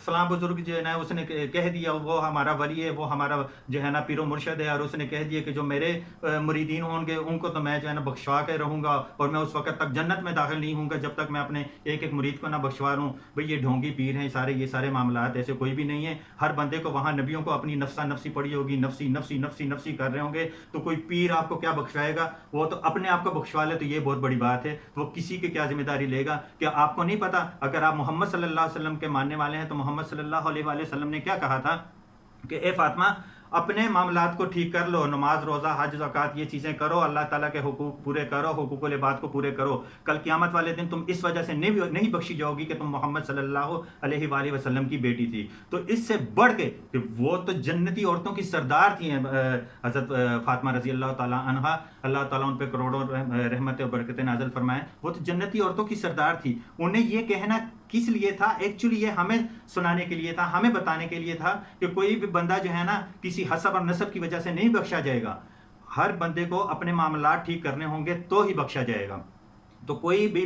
فلاں بزرگ جو ہے نا اس نے کہہ دیا وہ ہمارا ولی ہے، وہ ہمارا جو ہے نا پیر و مرشد ہے، اور اس نے کہہ دیا کہ جو میرے مریدین ہوں گے ان کو تو میں جو ہے نا بخشوا کے رہوں گا، اور میں اس وقت تک جنت میں داخل نہیں ہوں گا جب تک میں اپنے ایک ایک مرید کو نہ بخشوا لوں. بھئی یہ ڈھونگی پیر ہیں سارے، یہ سارے معاملات ایسے کوئی بھی نہیں ہے. ہر بندے کو وہاں نبیوں کو اپنی نفسا نفسی پڑی ہوگی، نفسی نفسی نفسی نفسی کر رہے ہوں گے. تو کوئی پیر آپ کو کیا بخشوائے گا؟ وہ تو اپنے آپ کو بخشوا لے تو یہ بہت بڑی بات ہے. وہ کسی کی کیا ذمہ داری لے گا؟ کہ آپ کو نہیں پتا اگر آپ محمد صلی اللہ علیہ وسلم کے ماننے والے ہیں تو محمد صلی اللہ علیہ وسلم نے کیا کہا تھا کہ اے فاطمہ اپنے معاملات کو ٹھیک کر لو، نماز روزہ حج زکوٰۃ یہ چیزیں کرو، اللہ تعالیٰ کے حقوق پورے کرو، حقوق العباد کو پورے کرو. کل قیامت والے دن تم اس وجہ سے نہیں بخشی جاؤ گی کہ تم محمد صلی اللہ علیہ وآلہ وسلم کی بیٹی تھی. تو اس سے بڑھ کے کہ وہ تو جنتی عورتوں کی سردار تھی حضرت فاطمہ رضی اللہ تعالیٰ عنہا، اللہ تعالیٰ ان پہ کروڑوں رحمت و برکتیں نازل فرمائیں. وہ تو جنتی عورتوں کی سردار تھی. انہیں یہ کہنا کس لیے تھا؟ ایکچولی یہ ہمیں سنانے کے لیے تھا، ہمیں بتانے کے لیے تھا کہ کوئی بھی بندہ جو ہے نا کسی حسب اور نسب کی وجہ سے نہیں بخشا جائے گا. ہر بندے کو اپنے معاملات ٹھیک کرنے ہوں گے تو ہی بخشا جائے گا. تو کوئی بھی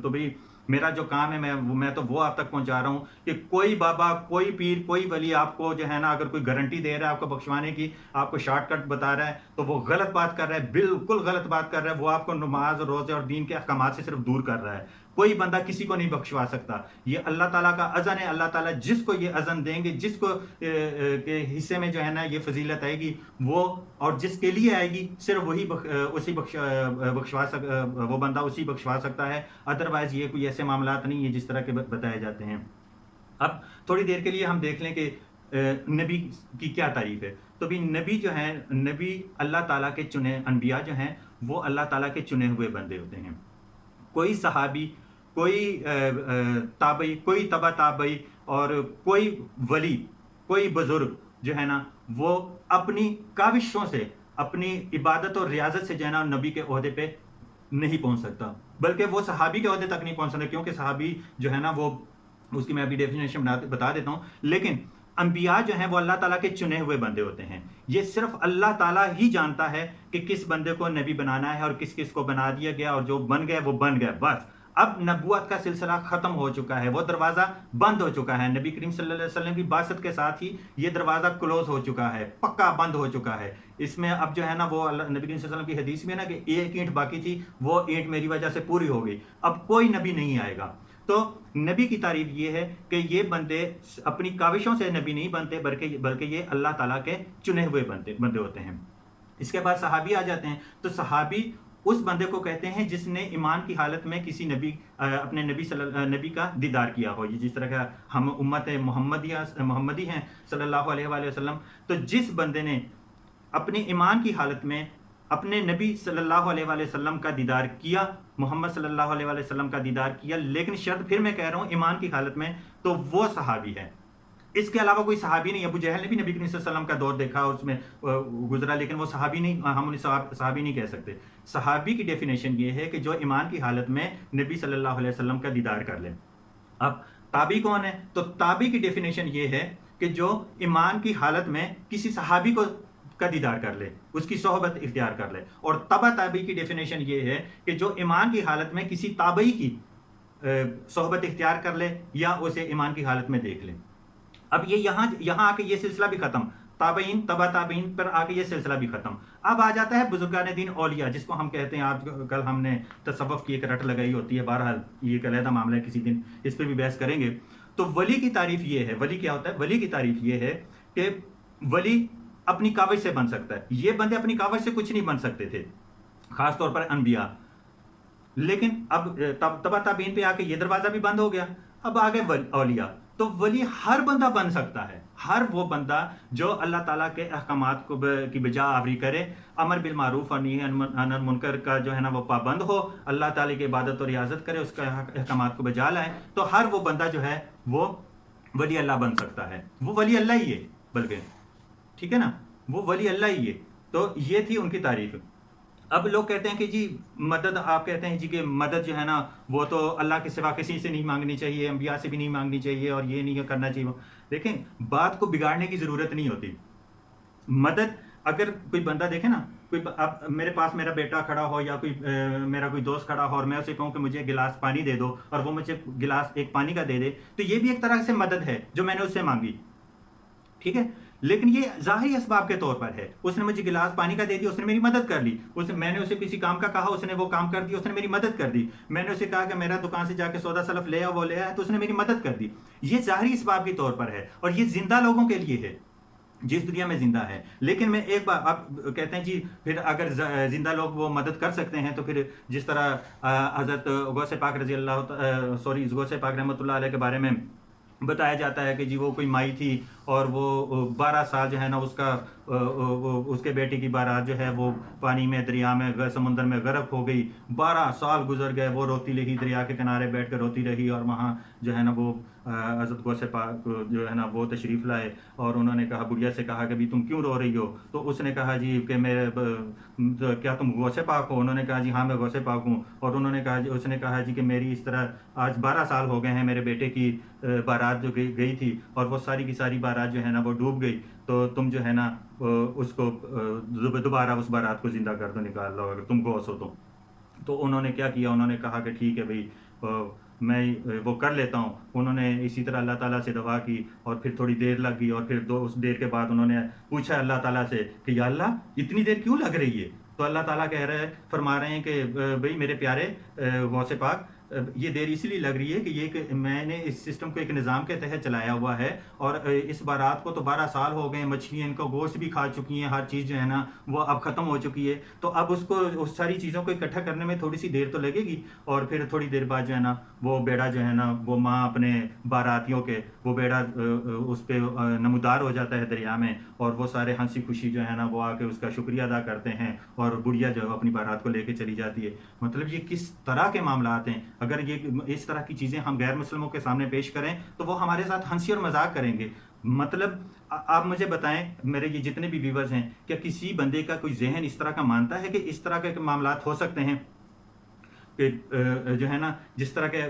تو بھی میرا جو کام ہے میں تو وہ آپ تک پہنچا رہا ہوں کہ کوئی بابا، کوئی پیر، کوئی ولی آپ کو جو ہے نا اگر کوئی گارنٹی دے رہا ہے آپ کو بخشوانے کی، آپ کو شارٹ کٹ بتا رہا ہے تو وہ غلط بات کر رہا ہے، بالکل غلط بات کر رہا ہے. وہ آپ کو نماز، روزے اور دین کے احکامات سے صرف دور کر رہا ہے. کوئی بندہ کسی کو نہیں بخشوا سکتا. یہ اللہ تعالیٰ کا اذن ہے. اللہ تعالیٰ جس کو یہ اذن دیں گے، جس کو کے حصے میں جو ہے نا یہ فضیلت آئے گی، وہ اور جس کے لیے آئے گی صرف وہی وہ بندہ اسی بخشوا سکتا ہے. ادروائز یہ کوئی ایسے معاملات نہیں ہیں جس طرح کے بتائے جاتے ہیں. اب تھوڑی دیر کے لیے ہم دیکھ لیں کہ نبی کی کیا تعریف ہے. تو بھی نبی جو ہیں، نبی اللہ تعالیٰ کے چنے، انبیاء جو ہیں وہ اللہ تعالیٰ کے چنے ہوئے بندے ہوتے ہیں. کوئی صحابی، کوئی تابعی، کوئی تبع تابعی اور کوئی ولی، کوئی بزرگ جو ہے نا وہ اپنی کاوشوں سے، اپنی عبادت اور ریاضت سے جو ہے نا نبی کے عہدے پہ نہیں پہنچ سکتا، بلکہ وہ صحابی کے عہدے تک نہیں پہنچ سکتا. کیونکہ صحابی جو ہے نا وہ اس کی میں ابھی ڈیفینیشن بتا دیتا ہوں. لیکن انبیاء جو ہیں وہ اللہ تعالیٰ کے چنے ہوئے بندے ہوتے ہیں. یہ صرف اللہ تعالیٰ ہی جانتا ہے کہ کس بندے کو نبی بنانا ہے اور کس کس کو بنا دیا گیا، اور جو بن گئے وہ بن گئے بس. اب نبوت کا سلسلہ ختم ہو چکا ہے، وہ دروازہ بند ہو چکا ہے. نبی کریم صلی اللہ علیہ وسلم کی بعثت کے ساتھ ہی یہ دروازہ کلوز ہو چکا ہے، پکا بند ہو چکا ہے. اس میں اب جو ہے نا وہ نبی کریم صلی اللہ علیہ وسلم کی حدیث میں نا کہ ایک اینٹ باقی تھی، وہ اینٹ میری وجہ سے پوری ہو گئی، اب کوئی نبی نہیں آئے گا. تو نبی کی تعریف یہ ہے کہ یہ بندے اپنی کاوشوں سے نبی نہیں بنتے، بلکہ یہ اللہ تعالیٰ کے چنے ہوئے بندے ہوتے ہیں. اس کے بعد صحابی آ جاتے ہیں. تو صحابی اس بندے کو کہتے ہیں جس نے ایمان کی حالت میں کسی نبی، اپنے نبی کا دیدار کیا ہو. یہ جس طرح کا ہم امت محمدی ہیں صلی اللہ علیہ وآلہ وسلم. تو جس بندے نے اپنی ایمان کی حالت میں اپنے نبی صلی اللہ علیہ وآلہ وسلم کا دیدار کیا، محمد صلی اللہ علیہ وآلہ وسلم کا دیدار کیا، لیکن شرط پھر میں کہہ رہا ہوں ایمان کی حالت میں، تو وہ صحابی ہے. اس کے علاوہ کوئی صحابی نہیں. ابو جہل نے بھی نبی کریم صلی اللہ علیہ وسلم کا دور دیکھا، اس میں گزرا، لیکن وہ صحابی نہیں، ہم انہیں صحابی نہیں کہہ سکتے. صحابی کی ڈیفینیشن یہ ہے کہ جو ایمان کی حالت میں نبی صلی اللہ علیہ وسلم کا دیدار کر لے. اب تابعی کون ہے؟ تو تابعی کی ڈیفینیشن یہ ہے کہ جو ایمان کی حالت میں کسی صحابی کا دیدار کر لے، اس کی صحبت اختیار کر لے. اور تبع تابعی کی ڈیفینیشن یہ ہے کہ جو ایمان کی حالت میں کسی تابعی کی صحبت اختیار کر لے یا اسے ایمان کی حالت میں دیکھ لے. اب یہ یہاں آ کے یہ سلسلہ بھی ختم، تابعین، تبع تابعین پر آ کے یہ سلسلہ بھی ختم. اب آ جاتا ہے بزرگان دین اولیاء، جس کو ہم کہتے ہیں. آج کل ہم نے تصوف کی ایک رٹ لگائی ہوتی ہے، بہرحال یہ ایک علیحدہ معاملہ ہے، کسی دن اس پہ بھی بحث کریں گے. تو ولی کی تعریف یہ ہے. ولی کیا ہوتا ہے؟ ولی کی تعریف یہ ہے کہ ولی اپنی کاوش سے بن سکتا ہے. یہ بندے اپنی کاوش سے کچھ نہیں بن سکتے تھے، خاص طور پر انبیاء. لیکن اب تبع تابعین پہ آ کے یہ دروازہ بھی بند ہو گیا. اب آگے اولیاء. تو ولی ہر بندہ بن سکتا ہے، ہر وہ بندہ جو اللہ تعالیٰ کے احکامات کی بجا آوری کرے، امر بالمعروف اور نہی عن المنکر کا جو ہے نا وہ پابند ہو، اللہ تعالیٰ کی عبادت اور ریاضت کرے، اس کا احکامات کو بجا لائے، تو ہر وہ بندہ جو ہے وہ ولی اللہ بن سکتا ہے. وہ ولی اللہ ہی ہے، بلکہ ٹھیک ہے نا، وہ ولی اللہ ہی ہے. تو یہ تھی ان کی تعریف. اب لوگ کہتے ہیں کہ جی مدد، آپ کہتے ہیں جی کہ مدد جو ہے نا وہ تو اللہ کے سوا کسی سے نہیں مانگنی چاہیے، انبیاء سے بھی نہیں مانگنی چاہیے، اور یہ نہیں کرنا چاہیے. دیکھیں بات کو بگاڑنے کی ضرورت نہیں ہوتی. مدد اگر کوئی بندہ دیکھے نا، کوئی اب میرے پاس میرا بیٹا کھڑا ہو یا کوئی میرا کوئی دوست کھڑا ہو اور میں اسے کہوں کہ مجھے گلاس پانی دے دو اور وہ مجھے گلاس ایک پانی کا دے دے، تو یہ بھی ایک طرح سے مدد ہے جو میں نے اس سے مانگی. ٹھیک ہے، لیکن یہ ظاہری اسباب کے طور پر ہے. اس نے مجھے گلاس پانی کا دے دیا، اس نے میری مدد کر لی. میں نے اسے کسی کام کا کہا، اس نے وہ کام کر دیا، اس نے میری مدد کر دی. میں نے اسے کہا کہ میرا دکان سے جا کے سودا سلف لے آ، وہ لے آیا، تو اس نے میری مدد کر دی. یہ ظاہری اسباب کے طور پر ہے اور یہ زندہ لوگوں کے لیے ہے جس دنیا میں زندہ ہے. لیکن میں ایک بار اب کہتے ہیں جی پھر اگر زندہ لوگ وہ مدد کر سکتے ہیں تو پھر جس طرح حضرت غوث پاک رضی اللہ غوث پاک رحمۃ اللہ علیہ کے بارے میں بتایا جاتا ہے کہ جی وہ کوئی مائی تھی اور وہ 12 سال جو ہے نا اس کے بیٹے کی بارات جو ہے وہ پانی میں، دریا میں، سمندر میں غرق ہو گئی. 12 سال گزر گئے، وہ روتی رہی، دریا کے کنارے بیٹھ کر روتی رہی. اور وہاں جو ہے نا وہ حضرت غوث پاک جو ہے نا وہ تشریف لائے اور انہوں نے کہا، بڑھیا سے کہا کہ بھی تم کیوں رو رہی ہو؟ تو اس نے کہا جی کہ کیا تم غوث پاک ہو؟ انہوں نے کہا جی ہاں میں غوث پاک ہوں. اور انہوں نے کہا جی، اس نے کہا جی کہ میری اس طرح آج 12 سال ہو گئے ہیں، میرے بیٹے کی بارات جو گئی تھی اور وہ ساری کی ساری بارات جو ہے نا وہ ڈوب گئی، تو تم جو ہے نا اس کو دوبارہ اس بارات کو زندہ کر دو، نکال لو اگر تم غوث ہو تو انہوں نے کیا کیا، انہوں نے کہا کہ ٹھیک ہے بھائی میں وہ کر لیتا ہوں. انہوں نے اسی طرح اللہ تعالیٰ سے دعا کی اور پھر تھوڑی دیر لگ گئی اور پھر اس دیر کے بعد انہوں نے پوچھا اللہ تعالیٰ سے کہ یا اللہ اتنی دیر کیوں لگ رہی ہے؟ تو اللہ تعالیٰ فرما رہے ہیں کہ بھائی میرے پیارے غوث پاک، یہ دیر اس لیے لگ رہی ہے کہ یہ کہ میں نے اس سسٹم کو ایک نظام کے تحت چلایا ہوا ہے اور اس بارات کو تو 12 سال ہو گئے، مچھلیاں ان کو گوشت بھی کھا چکی ہیں، ہر چیز جو ہے نا وہ اب ختم ہو چکی ہے. تو اب اس ساری چیزوں کو اکٹھا کرنے میں تھوڑی سی دیر تو لگے گی. اور پھر تھوڑی دیر بعد جو ہے نا وہ بیڑا جو ہے نا وہ ماں اپنے باراتیوں کے وہ بیڑا اس پہ نمودار ہو جاتا ہے دریا میں، اور وہ سارے ہنسی خوشی جو ہے نا وہ آ کے اس کا شکریہ ادا کرتے ہیں اور بڑھیا جو ہے اپنی بارات کو لے کے چلی جاتی ہے. مطلب یہ کس طرح کے معاملات ہیں. اگر یہ اس طرح کی چیزیں ہم غیر مسلموں کے سامنے پیش کریں تو وہ ہمارے ساتھ ہنسی اور مذاق کریں گے. مطلب آپ مجھے بتائیں، میرے یہ جتنے بھی ویورز ہیں، کیا کسی بندے کا کوئی ذہن اس طرح کا مانتا ہے کہ اس طرح کے معاملات ہو سکتے ہیں کہ جو ہے نا جس طرح کے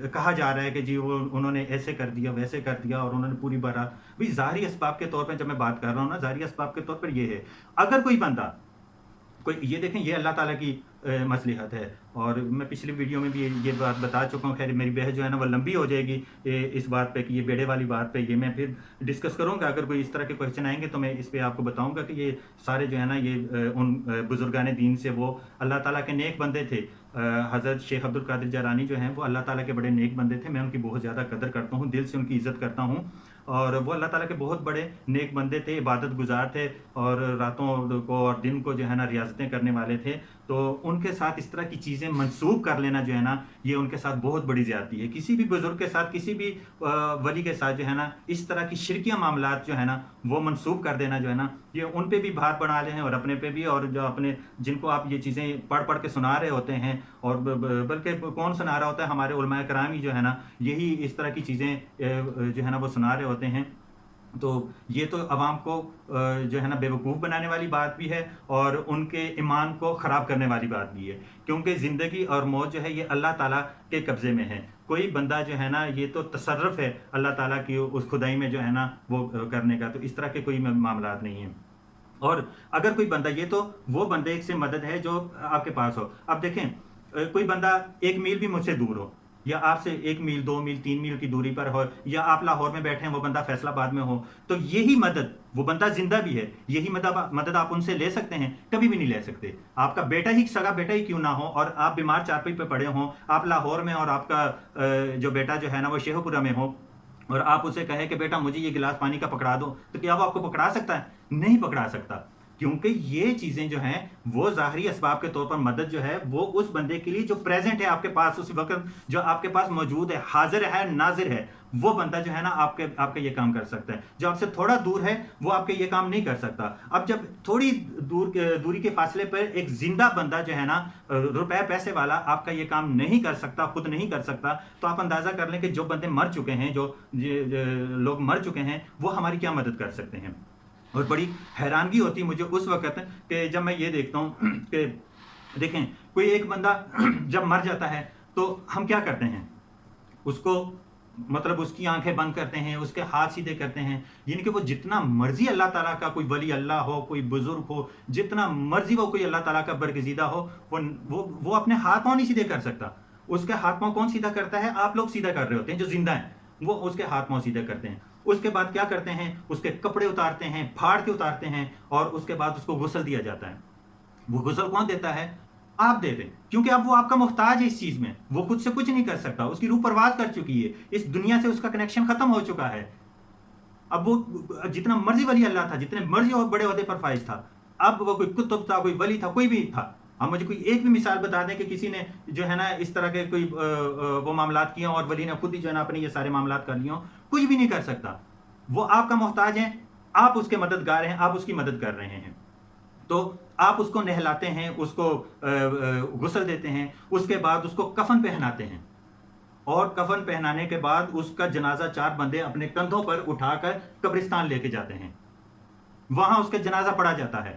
کہا جا رہا ہے کہ جی وہ انہوں نے ایسے کر دیا ویسے کر دیا اور انہوں نے پوری بارات. بھائی ظاہری اسباب کے طور پر جب میں بات کر رہا ہوں نا، ظاہری اسباب کے طور پر یہ ہے. اگر کوئی بندہ یہ دیکھیں یہ اللہ تعالیٰ کی مصلحت ہے، اور میں پچھلی ویڈیو میں بھی یہ بات بتا چکا ہوں. خیر میری بحث جو ہے نا وہ لمبی ہو جائے گی اس بات پہ کہ یہ بیڑے والی بات پہ یہ میں پھر ڈسکس کروں گا. اگر کوئی اس طرح کے کویشچن آئیں گے تو میں اس پہ آپ کو بتاؤں گا کہ یہ سارے جو ہے نا یہ ان بزرگان دین سے وہ اللہ تعالیٰ کے نیک بندے تھے. حضرت شیخ عبد القادر جیلانی جو ہیں وہ اللہ تعالیٰ کے بڑے نیک بندے تھے. میں ان کی بہت زیادہ قدر کرتا ہوں، دل سے ان کی عزت کرتا ہوں، اور وہ اللہ تعالیٰ کے بہت بڑے نیک بندے تھے، عبادت گزار تھے اور راتوں کو اور دن کو جو ہے نا ریاضتیں کرنے والے تھے. تو ان کے ساتھ اس طرح کی چیزیں منسوب کر لینا جو ہے نا یہ ان کے ساتھ بہت بڑی زیادتی ہے. کسی بھی بزرگ کے ساتھ، کسی بھی ولی کے ساتھ جو ہے نا اس طرح کی شرکیہ معاملات جو ہے نا وہ منسوب کر دینا جو ہے نا یہ ان پہ بھی بھار بنا لے ہیں اور اپنے پہ بھی، اور جو اپنے جن کو آپ یہ چیزیں پڑھ پڑھ کے سنا رہے ہوتے ہیں، اور بلکہ کون سنا رہا ہوتا ہے، ہمارے علماء کرام ہی جو ہے نا یہی اس طرح کی چیزیں جو ہے نا وہ سنا رہے ہوتے ہیں. تو یہ تو عوام کو جو ہے نا بیوقوف بنانے والی بات بھی ہے اور ان کے ایمان کو خراب کرنے والی بات بھی ہے، کیونکہ زندگی اور موت جو ہے یہ اللہ تعالیٰ کے قبضے میں ہے. کوئی بندہ جو ہے نا یہ تو تصرف ہے اللہ تعالیٰ کی اس خدائی میں جو ہے نا وہ کرنے کا. تو اس طرح کے کوئی معاملات نہیں ہیں. اور اگر کوئی بندہ، یہ تو وہ بندے سے مدد ہے جو آپ کے پاس ہو. اب دیکھیں کوئی بندہ 1 میل بھی مجھ سے دور ہو، یا آپ سے 1 میل 2 میل 3 میل کی دوری پر ہو، یا آپ لاہور میں بیٹھے ہیں وہ بندہ فیصل آباد میں ہو، تو یہی مدد، وہ بندہ زندہ بھی ہے، یہی مدد آپ ان سے لے سکتے ہیں؟ کبھی بھی نہیں لے سکتے. آپ کا بیٹا ہی، سگا بیٹا ہی کیوں نہ ہو، اور آپ بیمار چارپائی پہ پڑے ہوں، آپ لاہور میں، اور آپ کا جو بیٹا جو ہے نا وہ شیخو پورہ میں ہو، اور آپ اسے کہیں کہ بیٹا مجھے یہ گلاس پانی کا پکڑا دو، تو کیا وہ آپ کو پکڑا سکتا ہے؟ نہیں پکڑا سکتا. کیونکہ یہ چیزیں جو ہیں وہ ظاہری اسباب کے طور پر مدد جو ہے وہ اس بندے کے لیے جو پریزنٹ ہے آپ کے پاس، اس وقت جو آپ کے پاس موجود ہے، حاضر ہے، ناظر ہے، وہ بندہ جو ہے نا آپ کا یہ کام کر سکتا ہے. جو آپ سے تھوڑا دور ہے وہ آپ کے یہ کام نہیں کر سکتا. اب جب تھوڑی دوری کے فاصلے پر ایک زندہ بندہ جو ہے نا روپے پیسے والا آپ کا یہ کام نہیں کر سکتا، خود نہیں کر سکتا، تو آپ اندازہ کر لیں کہ جو بندے مر چکے ہیں، جو لوگ مر چکے ہیں، وہ ہماری کیا مدد کر سکتے ہیں. اور بڑی حیرانگی ہوتی مجھے اس وقت کہ جب میں یہ دیکھتا ہوں کہ دیکھیں کوئی ایک بندہ جب مر جاتا ہے تو ہم کیا کرتے ہیں، اس کو مطلب اس کی آنکھیں بند کرتے ہیں، اس کے ہاتھ سیدھے کرتے ہیں، یعنی کہ وہ جتنا مرضی اللہ تعالیٰ کا کوئی ولی اللہ ہو، کوئی بزرگ ہو، جتنا مرضی وہ کوئی اللہ تعالیٰ کا برگزیدہ ہو، وہ اپنے ہاتھ پاؤں نہیں سیدھے کر سکتا. اس کے ہاتھ پاؤں کون سیدھا کرتا ہے؟ آپ لوگ سیدھا کر رہے ہوتے ہیں جو زندہ ہیں، وہ اس کے ہاتھ پاؤں سیدھے کرتے ہیں. اس کے بعد کیا کرتے ہیں؟ اس کے کپڑے اتارتے ہیں، پھاڑ کے اتارتے ہیں، اور اس کے بعد اس کو غسل دیا جاتا ہے. وہ غسل کون دیتا ہے؟ آپ دے دیں، کیونکہ اب وہ آپ کا محتاج ہے اس چیز میں، وہ خود سے کچھ نہیں کر سکتا، اس کی روح پرواز کر چکی ہے، اس دنیا سے اس کا کنیکشن ختم ہو چکا ہے. اب وہ جتنا مرضی ولی اللہ تھا، جتنے مرضی اور بڑے عہدے پر فائز تھا، اب وہ کوئی کتب تھا، کوئی ولی تھا، کوئی بھی تھا. اب مجھے کوئی ایک بھی مثال بتا دیں کہ کسی نے جو ہے نا اس طرح کے کوئی وہ معاملات کیے ہوں اور ولی نے خود ہی جو ہے نا اپنے یہ سارے معاملات کر لیے ہوں. کچھ بھی نہیں کر سکتا. وہ آپ کا محتاج ہے، آپ اس کے مددگار ہیں، آپ اس کی مدد کر رہے ہیں. تو آپ اس کو نہلاتے ہیں، اس کو غسل دیتے ہیں، اس کے بعد اس کو کفن پہناتے ہیں، اور کفن پہنانے کے بعد اس کا جنازہ 4 بندے اپنے کندھوں پر اٹھا کر قبرستان لے کے جاتے ہیں. وہاں اس کا جنازہ پڑا جاتا ہے،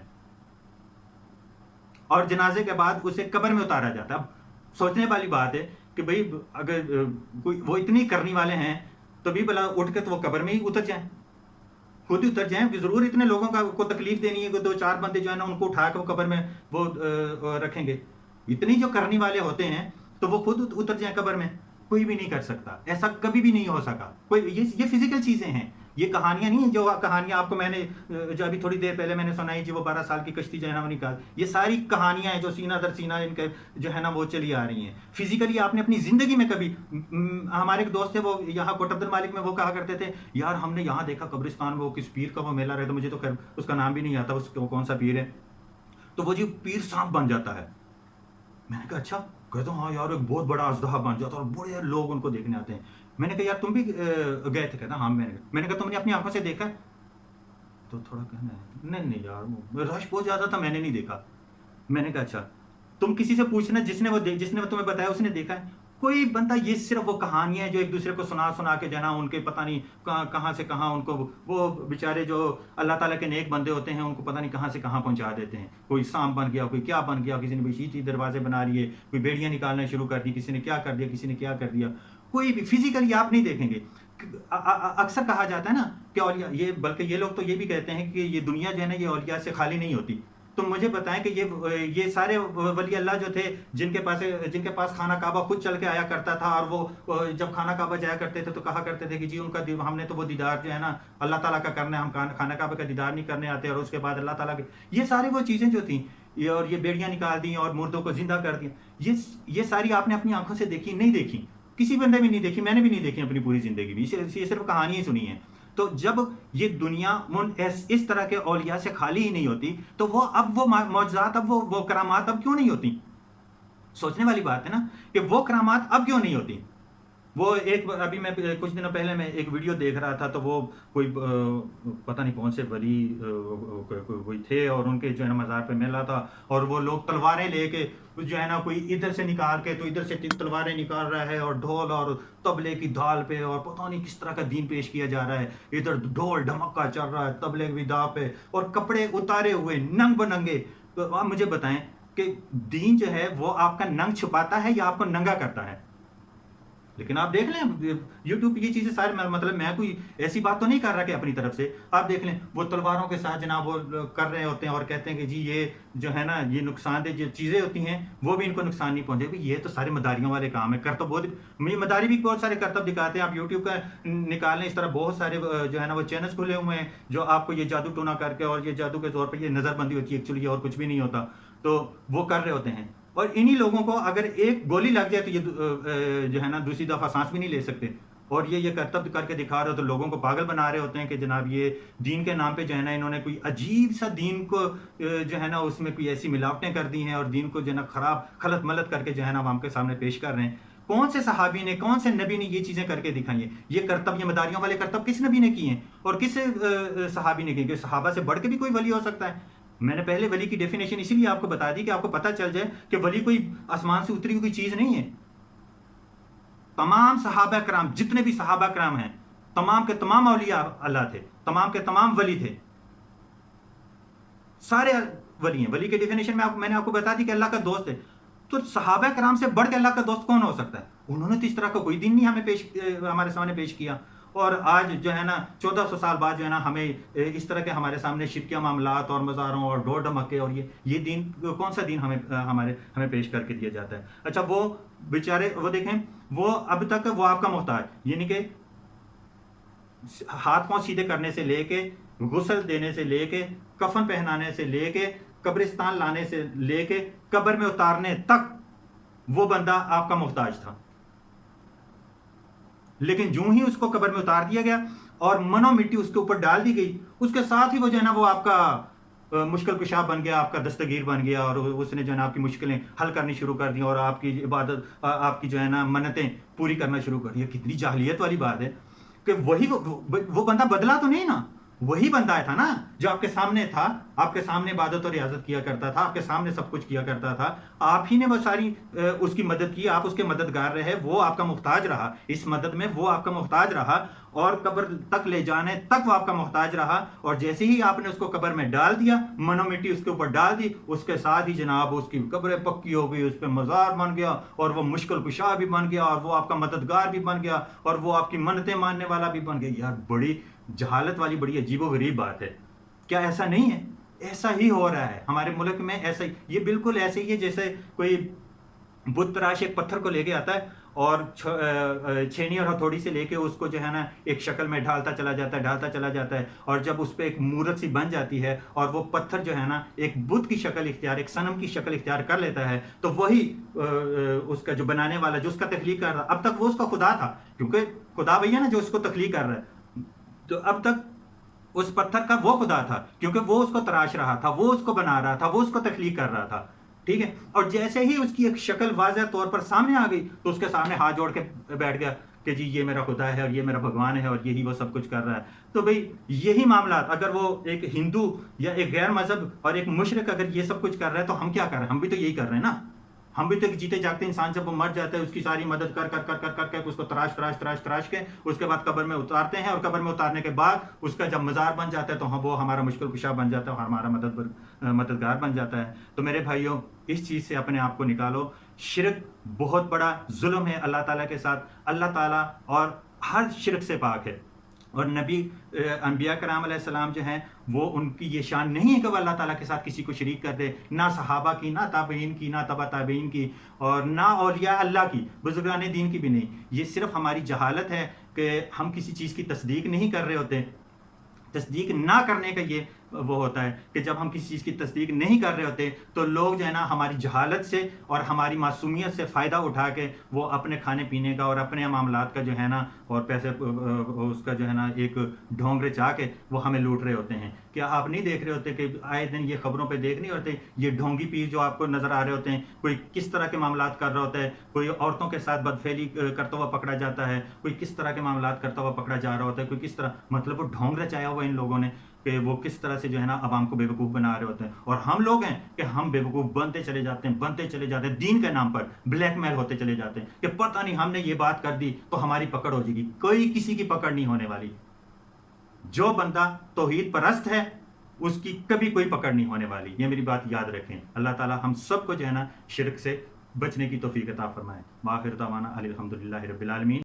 اور جنازے کے بعد اسے قبر میں اتارا جاتا ہے. اب سوچنے والی بات ہے کہ بھئی اگر کوئی وہ اتنی کرنے والے ہیں تو بھی بلا اٹھ کے تو وہ قبر میں ہی اتر جائیں، خود ہی اتر جائیں. کہ ضرور اتنے لوگوں کو تکلیف دینی ہے کہ 2-4 بندے جو ہے نا ان کو اٹھا کے وہ قبر میں وہ رکھیں گے. اتنی جو کرنے والے ہوتے ہیں تو وہ خود اتر جائیں قبر میں. کوئی بھی نہیں کر سکتا، ایسا کبھی بھی نہیں ہو سکا. یہ فزیکل چیزیں ہیں، یہ کہانیاں نہیں ہیں. جو کہانیاں آپ کو میں نے جو ابھی تھوڑی دیر پہلے میں نے سنائی، جو وہ 12 سال کی کشتی جو ہے نا وہ نکال، یہ ساری کہانیاں ہیں جو سینہ در سینہ ان کے جو ہے نا وہ چلی آ رہی ہیں. فزیکلی آپ نے اپنی زندگی میں کبھی، ہمارے ایک دوست تھے وہ یہاں کوٹ عبد المالک میں، وہ کہا کرتے تھے یار ہم نے یہاں دیکھا قبرستان وہ کس پیر کا وہ میلہ رہتا، مجھے تو اس کا نام بھی نہیں آتا، اس کون سا پیر ہے، تو وہ جو پیر سانپ بن جاتا ہے. میں نے کہا اچھا؟ کہتا ہوں ہاں یار ایک بہت بڑا اژدہا بن جاتا اور بڑے لوگ ان کو دیکھنے آتے ہیں. میں نے کہا یار تم بھی گئے تھے؟ کہتا ہاں میں نے کہا تم نے اپنی آنکھوں سے دیکھا ہے؟ تو تھوڑا کہنا ہے نہیں یار رش بہت زیادہ تھا، میں نے نہیں دیکھا. میں نے کہا اچھا تم کسی سے پوچھنا جس نے تمہیں بتایا اس نے دیکھا ہے؟ کوئی بندہ، یہ صرف وہ کہانیاں جو ایک دوسرے کو سنا کے جانا، ان کے پتہ نہیں کہاں سے کہاں ان کو وہ بیچارے جو اللہ تعالیٰ کے نیک بندے ہوتے ہیں ان کو پتہ نہیں کہاں سے کہاں پہنچا دیتے ہیں. کوئی سانپ بن گیا، کوئی کیا بن گیا، کسی نے بشیتی دروازے بنا لیے، کوئی بیڑیاں نکالنا شروع کر دی، کسی نے کیا کر دیا، کسی نے کیا کر دیا. کوئی بھی فزیکلی آپ نہیں دیکھیں گے. اکثر کہا جاتا ہے نا کہ اولیاء، یہ بلکہ یہ لوگ تو یہ بھی کہتے ہیں کہ یہ دنیا جو ہے نا یہ اولیاء سے خالی نہیں ہوتی. تو مجھے بتائیں کہ یہ سارے ولی اللہ جو تھے جن کے پاس خانہ کعبہ خود چل کے آیا کرتا تھا، اور وہ جب خانہ کعبہ جایا کرتے تھے تو کہا کرتے تھے کہ جی ان کا ہم نے تو وہ دیدار جو ہے نا اللہ تعالیٰ کا کرنا ہے، ہم خانہ کعبہ کا دیدار نہیں کرنے آتے. اور اس کے بعد اللہ تعالیٰ کے یہ ساری وہ چیزیں جو تھیں، اور یہ بیڑیاں نکال دیں اور مردوں کو زندہ کر دیا، یہ ساری آپ نے اپنی آنکھوں سے دیکھی؟ نہیں دیکھی. کسی بندے بھی نہیں دیکھی، میں نے بھی نہیں دیکھی اپنی پوری زندگی بھی. یہ صرف کہانی ہی سنی ہے. تو جب یہ دنیا اس طرح کے اولیاء سے خالی ہی نہیں ہوتی تو وہ معجزات، اب وہ کرامات اب کیوں نہیں ہوتی؟ سوچنے والی بات ہے نا کہ وہ کرامات اب کیوں نہیں ہوتی. وہ ابھی میں کچھ دنوں پہلے میں ایک ویڈیو دیکھ رہا تھا، تو وہ کوئی پتہ نہیں کون سے ولی کوئی تھے، اور ان کے جو ہے نا مزار پہ میلہ تھا، اور وہ لوگ تلواریں لے کے جو ہے نا کوئی ادھر سے نکال کے تو ادھر سے تلواریں نکال رہا ہے، اور ڈھول اور طبلے کی دھال پہ، اور پتہ نہیں کس طرح کا دین پیش کیا جا رہا ہے. ادھر ڈھول ڈھمکا چل رہا ہے، طبلے کی دھا پہ، اور کپڑے اتارے ہوئے ننگ بننگے. تو آپ مجھے بتائیں کہ دین جو ہے وہ آپ کا ننگ چھپاتا ہے یا آپ کو ننگا کرتا ہے؟ لیکن آپ دیکھ لیں یوٹیوب پہ یہ چیزیں سارے، مطلب میں کوئی ایسی بات تو نہیں کر رہا کہ اپنی طرف سے. آپ دیکھ لیں وہ تلواروں کے ساتھ جناب وہ کر رہے ہوتے ہیں، اور کہتے ہیں کہ جی یہ جو ہے نا یہ نقصان دہ جو چیزیں ہوتی ہیں وہ بھی ان کو نقصان نہیں پہنچے. یہ تو سارے مداریوں والے کام ہے. کرتب بہت، مداری بھی بہت سارے کرتب دکھاتے ہیں. آپ یوٹیوب کا نکالیں، اس طرح بہت سارے جو ہے نا وہ چینلز کھلے ہوئے ہیں جو آپ کو یہ جادو ٹونا کر کے، اور یہ جادو کے طور پہ یہ نظر بندی ہوتی ہے ایکچولی، اور کچھ بھی نہیں ہوتا، تو وہ کر رہے ہوتے ہیں. اور انہی لوگوں کو اگر ایک گولی لگ جائے تو یہ جو ہے نا دوسری دفعہ سانس بھی نہیں لے سکتے. اور یہ کرتب کر کے دکھا رہے ہو تو لوگوں کو پاگل بنا رہے ہوتے ہیں کہ جناب یہ دین کے نام پہ جو ہے نا انہوں نے کوئی عجیب سا دین کو جو ہے نا اس میں کوئی ایسی ملاوٹیں کر دی ہیں، اور دین کو جو ہے نا خراب خلط ملط کر کے جو ہے نا عوام کے سامنے پیش کر رہے ہیں. کون سے صحابی نے، کون سے نبی نے یہ چیزیں کر کے دکھائی ہیں؟ یہ کرتب، یہ مداریوں والے کرتب کس نبی نے کیے ہیں اور کس صحابی نے کیے؟ کہ صحابہ سے بڑھ کے بھی کوئی ولی ہو سکتا ہے. میں نے پہلے ولی کی ڈیفینیشن اسی لیے آپ کو بتا دی کہ آپ کو پتہ چل جائے کہ ولی کوئی آسمان سے اتری ہوئی کوئی چیز نہیں ہے. تمام صحابہ کرام، جتنے بھی صحابہ کرام ہیں، تمام کے تمام اولیاء اللہ تھے، تمام کے تمام ولی تھے. سارے ولی ہیں. ولی کی ڈیفینیشن میں نے آپ کو بتا دی کہ اللہ کا دوست ہے. تو صحابہ کرام سے بڑھ کے اللہ کا دوست کون ہو سکتا ہے؟ انہوں نے تو اس طرح کا کوئی دین نہیں ہمارے سامنے پیش کیا. اور آج جو ہے نا 1400 سال بعد جو ہے نا ہمیں اس طرح کے ہمارے سامنے شرکیہ معاملات اور مزاروں اور ڈور ڈھمکے اور یہ دین کون سا دین ہمیں پیش کر کے دیا جاتا ہے؟ اچھا وہ بیچارے وہ دیکھیں وہ اب تک وہ آپ کا محتاج، یعنی کہ ہاتھ پاؤں سیدھے کرنے سے لے کے غسل دینے سے لے کے کفن پہنانے سے لے کے قبرستان لانے سے لے کے قبر میں اتارنے تک وہ بندہ آپ کا محتاج تھا. لیکن جو ہی اس کو قبر میں اتار دیا گیا اور منو مٹی اس کے اوپر ڈال دی گئی، اس کے ساتھ ہی وہ جو ہے نا وہ آپ کا مشکل کشا بن گیا، آپ کا دستگیر بن گیا، اور اس نے جو ہے نا آپ کی مشکلیں حل کرنی شروع کر دی اور آپ کی عبادت، آپ کی جو ہے نا منتیں پوری کرنا شروع کر دی. کتنی جاہلیت والی بات ہے کہ وہی وہ بندہ بدلا تو نہیں نا، وہی بندہ تھا نا جو آپ کے سامنے تھا، آپ کے سامنے عبادت اور ریاضت کیا کرتا تھا، آپ کے سامنے سب کچھ کیا کرتا تھا. آپ ہی نے وہ ساری اس کی مدد کی، آپ اس کے مددگار رہے، وہ آپ کا محتاج رہا. اس مدد میں وہ آپ کا محتاج رہا اور قبر تک لے جانے تک وہ آپ کا محتاج رہا. اور جیسے ہی آپ نے اس کو قبر میں ڈال دیا، منو مٹی اس کے اوپر ڈال دی، اس کے ساتھ ہی جناب اس کی قبر پکی ہو گئی، اس پہ مزار بن گیا اور وہ مشکل کشا بھی بن گیا اور وہ آپ کا مددگار بھی بن گیا اور وہ آپ کی منتیں ماننے والا بھی بن گیا. یار بڑی جہالت والی بڑی عجیب و غریب بات ہے. کیا ایسا نہیں ہے؟ ایسا ہی ہو رہا ہے ہمارے ملک میں. ایسا ہی، یہ بالکل ایسے ہی ہے جیسے کوئی بت تراش ایک پتھر کو لے کے آتا ہے اور چھینی اور ہتھوڑی سے لے کے اس کو جو ہے نا ایک شکل میں ڈھالتا چلا جاتا ہے اور جب اس پہ ایک مورت سی بن جاتی ہے اور وہ پتھر جو ہے نا ایک بت کی شکل اختیار، ایک صنم کی شکل اختیار کر لیتا ہے، تو وہی اس کا جو بنانے والا، جو اس کا تخلیق کر رہا، اب تک وہ اس کا خدا تھا، کیونکہ خدا وہی ہے نا جو اس کو تخلیق کر رہا ہے. تو اب تک اس پتھر کا وہ خدا تھا کیونکہ وہ اس کو تراش رہا تھا، وہ اس کو بنا رہا تھا، وہ اس کو تخلیق کر رہا تھا. ٹھیک ہے. اور جیسے ہی اس کی ایک شکل واضح طور پر سامنے آ گئی تو اس کے سامنے ہاتھ جوڑ کے بیٹھ گیا کہ جی یہ میرا خدا ہے اور یہ میرا بھگوان ہے اور یہی وہ سب کچھ کر رہا ہے. تو بھئی یہی معاملات اگر وہ ایک ہندو یا ایک غیر مذہب اور ایک مشرک اگر یہ سب کچھ کر رہا ہے تو ہم کیا کر رہے ہیں؟ ہم بھی تو یہی کر رہے ہیں نا. ہم بھی تو ایک جیتے جاگتے انسان جب وہ مر جاتا ہے اس کی ساری مدد کر اس کو تراش کے اس کے بعد قبر میں اتارتے ہیں، اور قبر میں اتارنے کے بعد اس کا جب مزار بن جاتا ہے تو وہ ہمارا مشکل کشا بن جاتا ہے اور ہمارا مددگار بن جاتا ہے. تو میرے بھائیوں اس چیز سے اپنے آپ کو نکالو. شرک بہت بڑا ظلم ہے اللہ تعالیٰ کے ساتھ. اللہ تعالیٰ اور ہر شرک سے پاک ہے. اور نبی انبیاء کرام علیہ السلام جو ہیں وہ ان کی یہ شان نہیں ہے کہ وہ اللہ تعالیٰ کے ساتھ کسی کو شریک کر دے، نہ صحابہ کی، نہ تابعین کی، نہ تبع تابعین کی، اور نہ اولیاء اللہ کی، بزرگان دین کی بھی نہیں. یہ صرف ہماری جہالت ہے کہ ہم کسی چیز کی تصدیق نہیں کر رہے ہوتے. تصدیق نہ کرنے کا یہ وہ ہوتا ہے کہ جب ہم کسی چیز کی تصدیق نہیں کر رہے ہوتے تو لوگ جو ہے نا ہماری جہالت سے اور ہماری معصومیت سے فائدہ اٹھا کے وہ اپنے کھانے پینے کا اور اپنے معاملات کا جو ہے نا اور پیسے اس کا جو ہے نا ایک ڈھونگ رچا کے وہ ہمیں لوٹ رہے ہوتے ہیں. کیا آپ نہیں دیکھ رہے ہوتے کہ آئے دن یہ خبروں پہ دیکھ نہیں ہوتے یہ ڈھونگی پیر جو آپ کو نظر آ رہے ہوتے ہیں، کوئی کس طرح کے معاملات کر رہا ہوتا ہے، کوئی عورتوں کے ساتھ بدفعلی کرتا ہوا پکڑا جاتا ہے، کوئی کس طرح کے معاملات کرتا ہوا پکڑا جا رہا ہوتا ہے، کوئی کس طرح، مطلب وہ ڈھونگ رچایا ہوا ان لوگوں نے کہ وہ کس طرح سے جو ہے نا عوام کو بیوقوف بنا رہے ہوتے ہیں. اور ہم لوگ ہیں کہ ہم بیوقوف بنتے چلے جاتے ہیں دین کے نام پر بلیک میل ہوتے چلے جاتے ہیں کہ پتہ نہیں ہم نے یہ بات کر دی تو ہماری پکڑ ہو جائے گی. کوئی کسی کی پکڑ نہیں ہونے والی. جو بندہ توحید پرست ہے اس کی کبھی کوئی پکڑ نہیں ہونے والی. یہ میری بات یاد رکھیں. اللہ تعالی ہم سب کو جو ہے نا شرک سے بچنے کی توفیق عطا فرمائے. وآخر دعوانا الحمدللہ رب العالمین.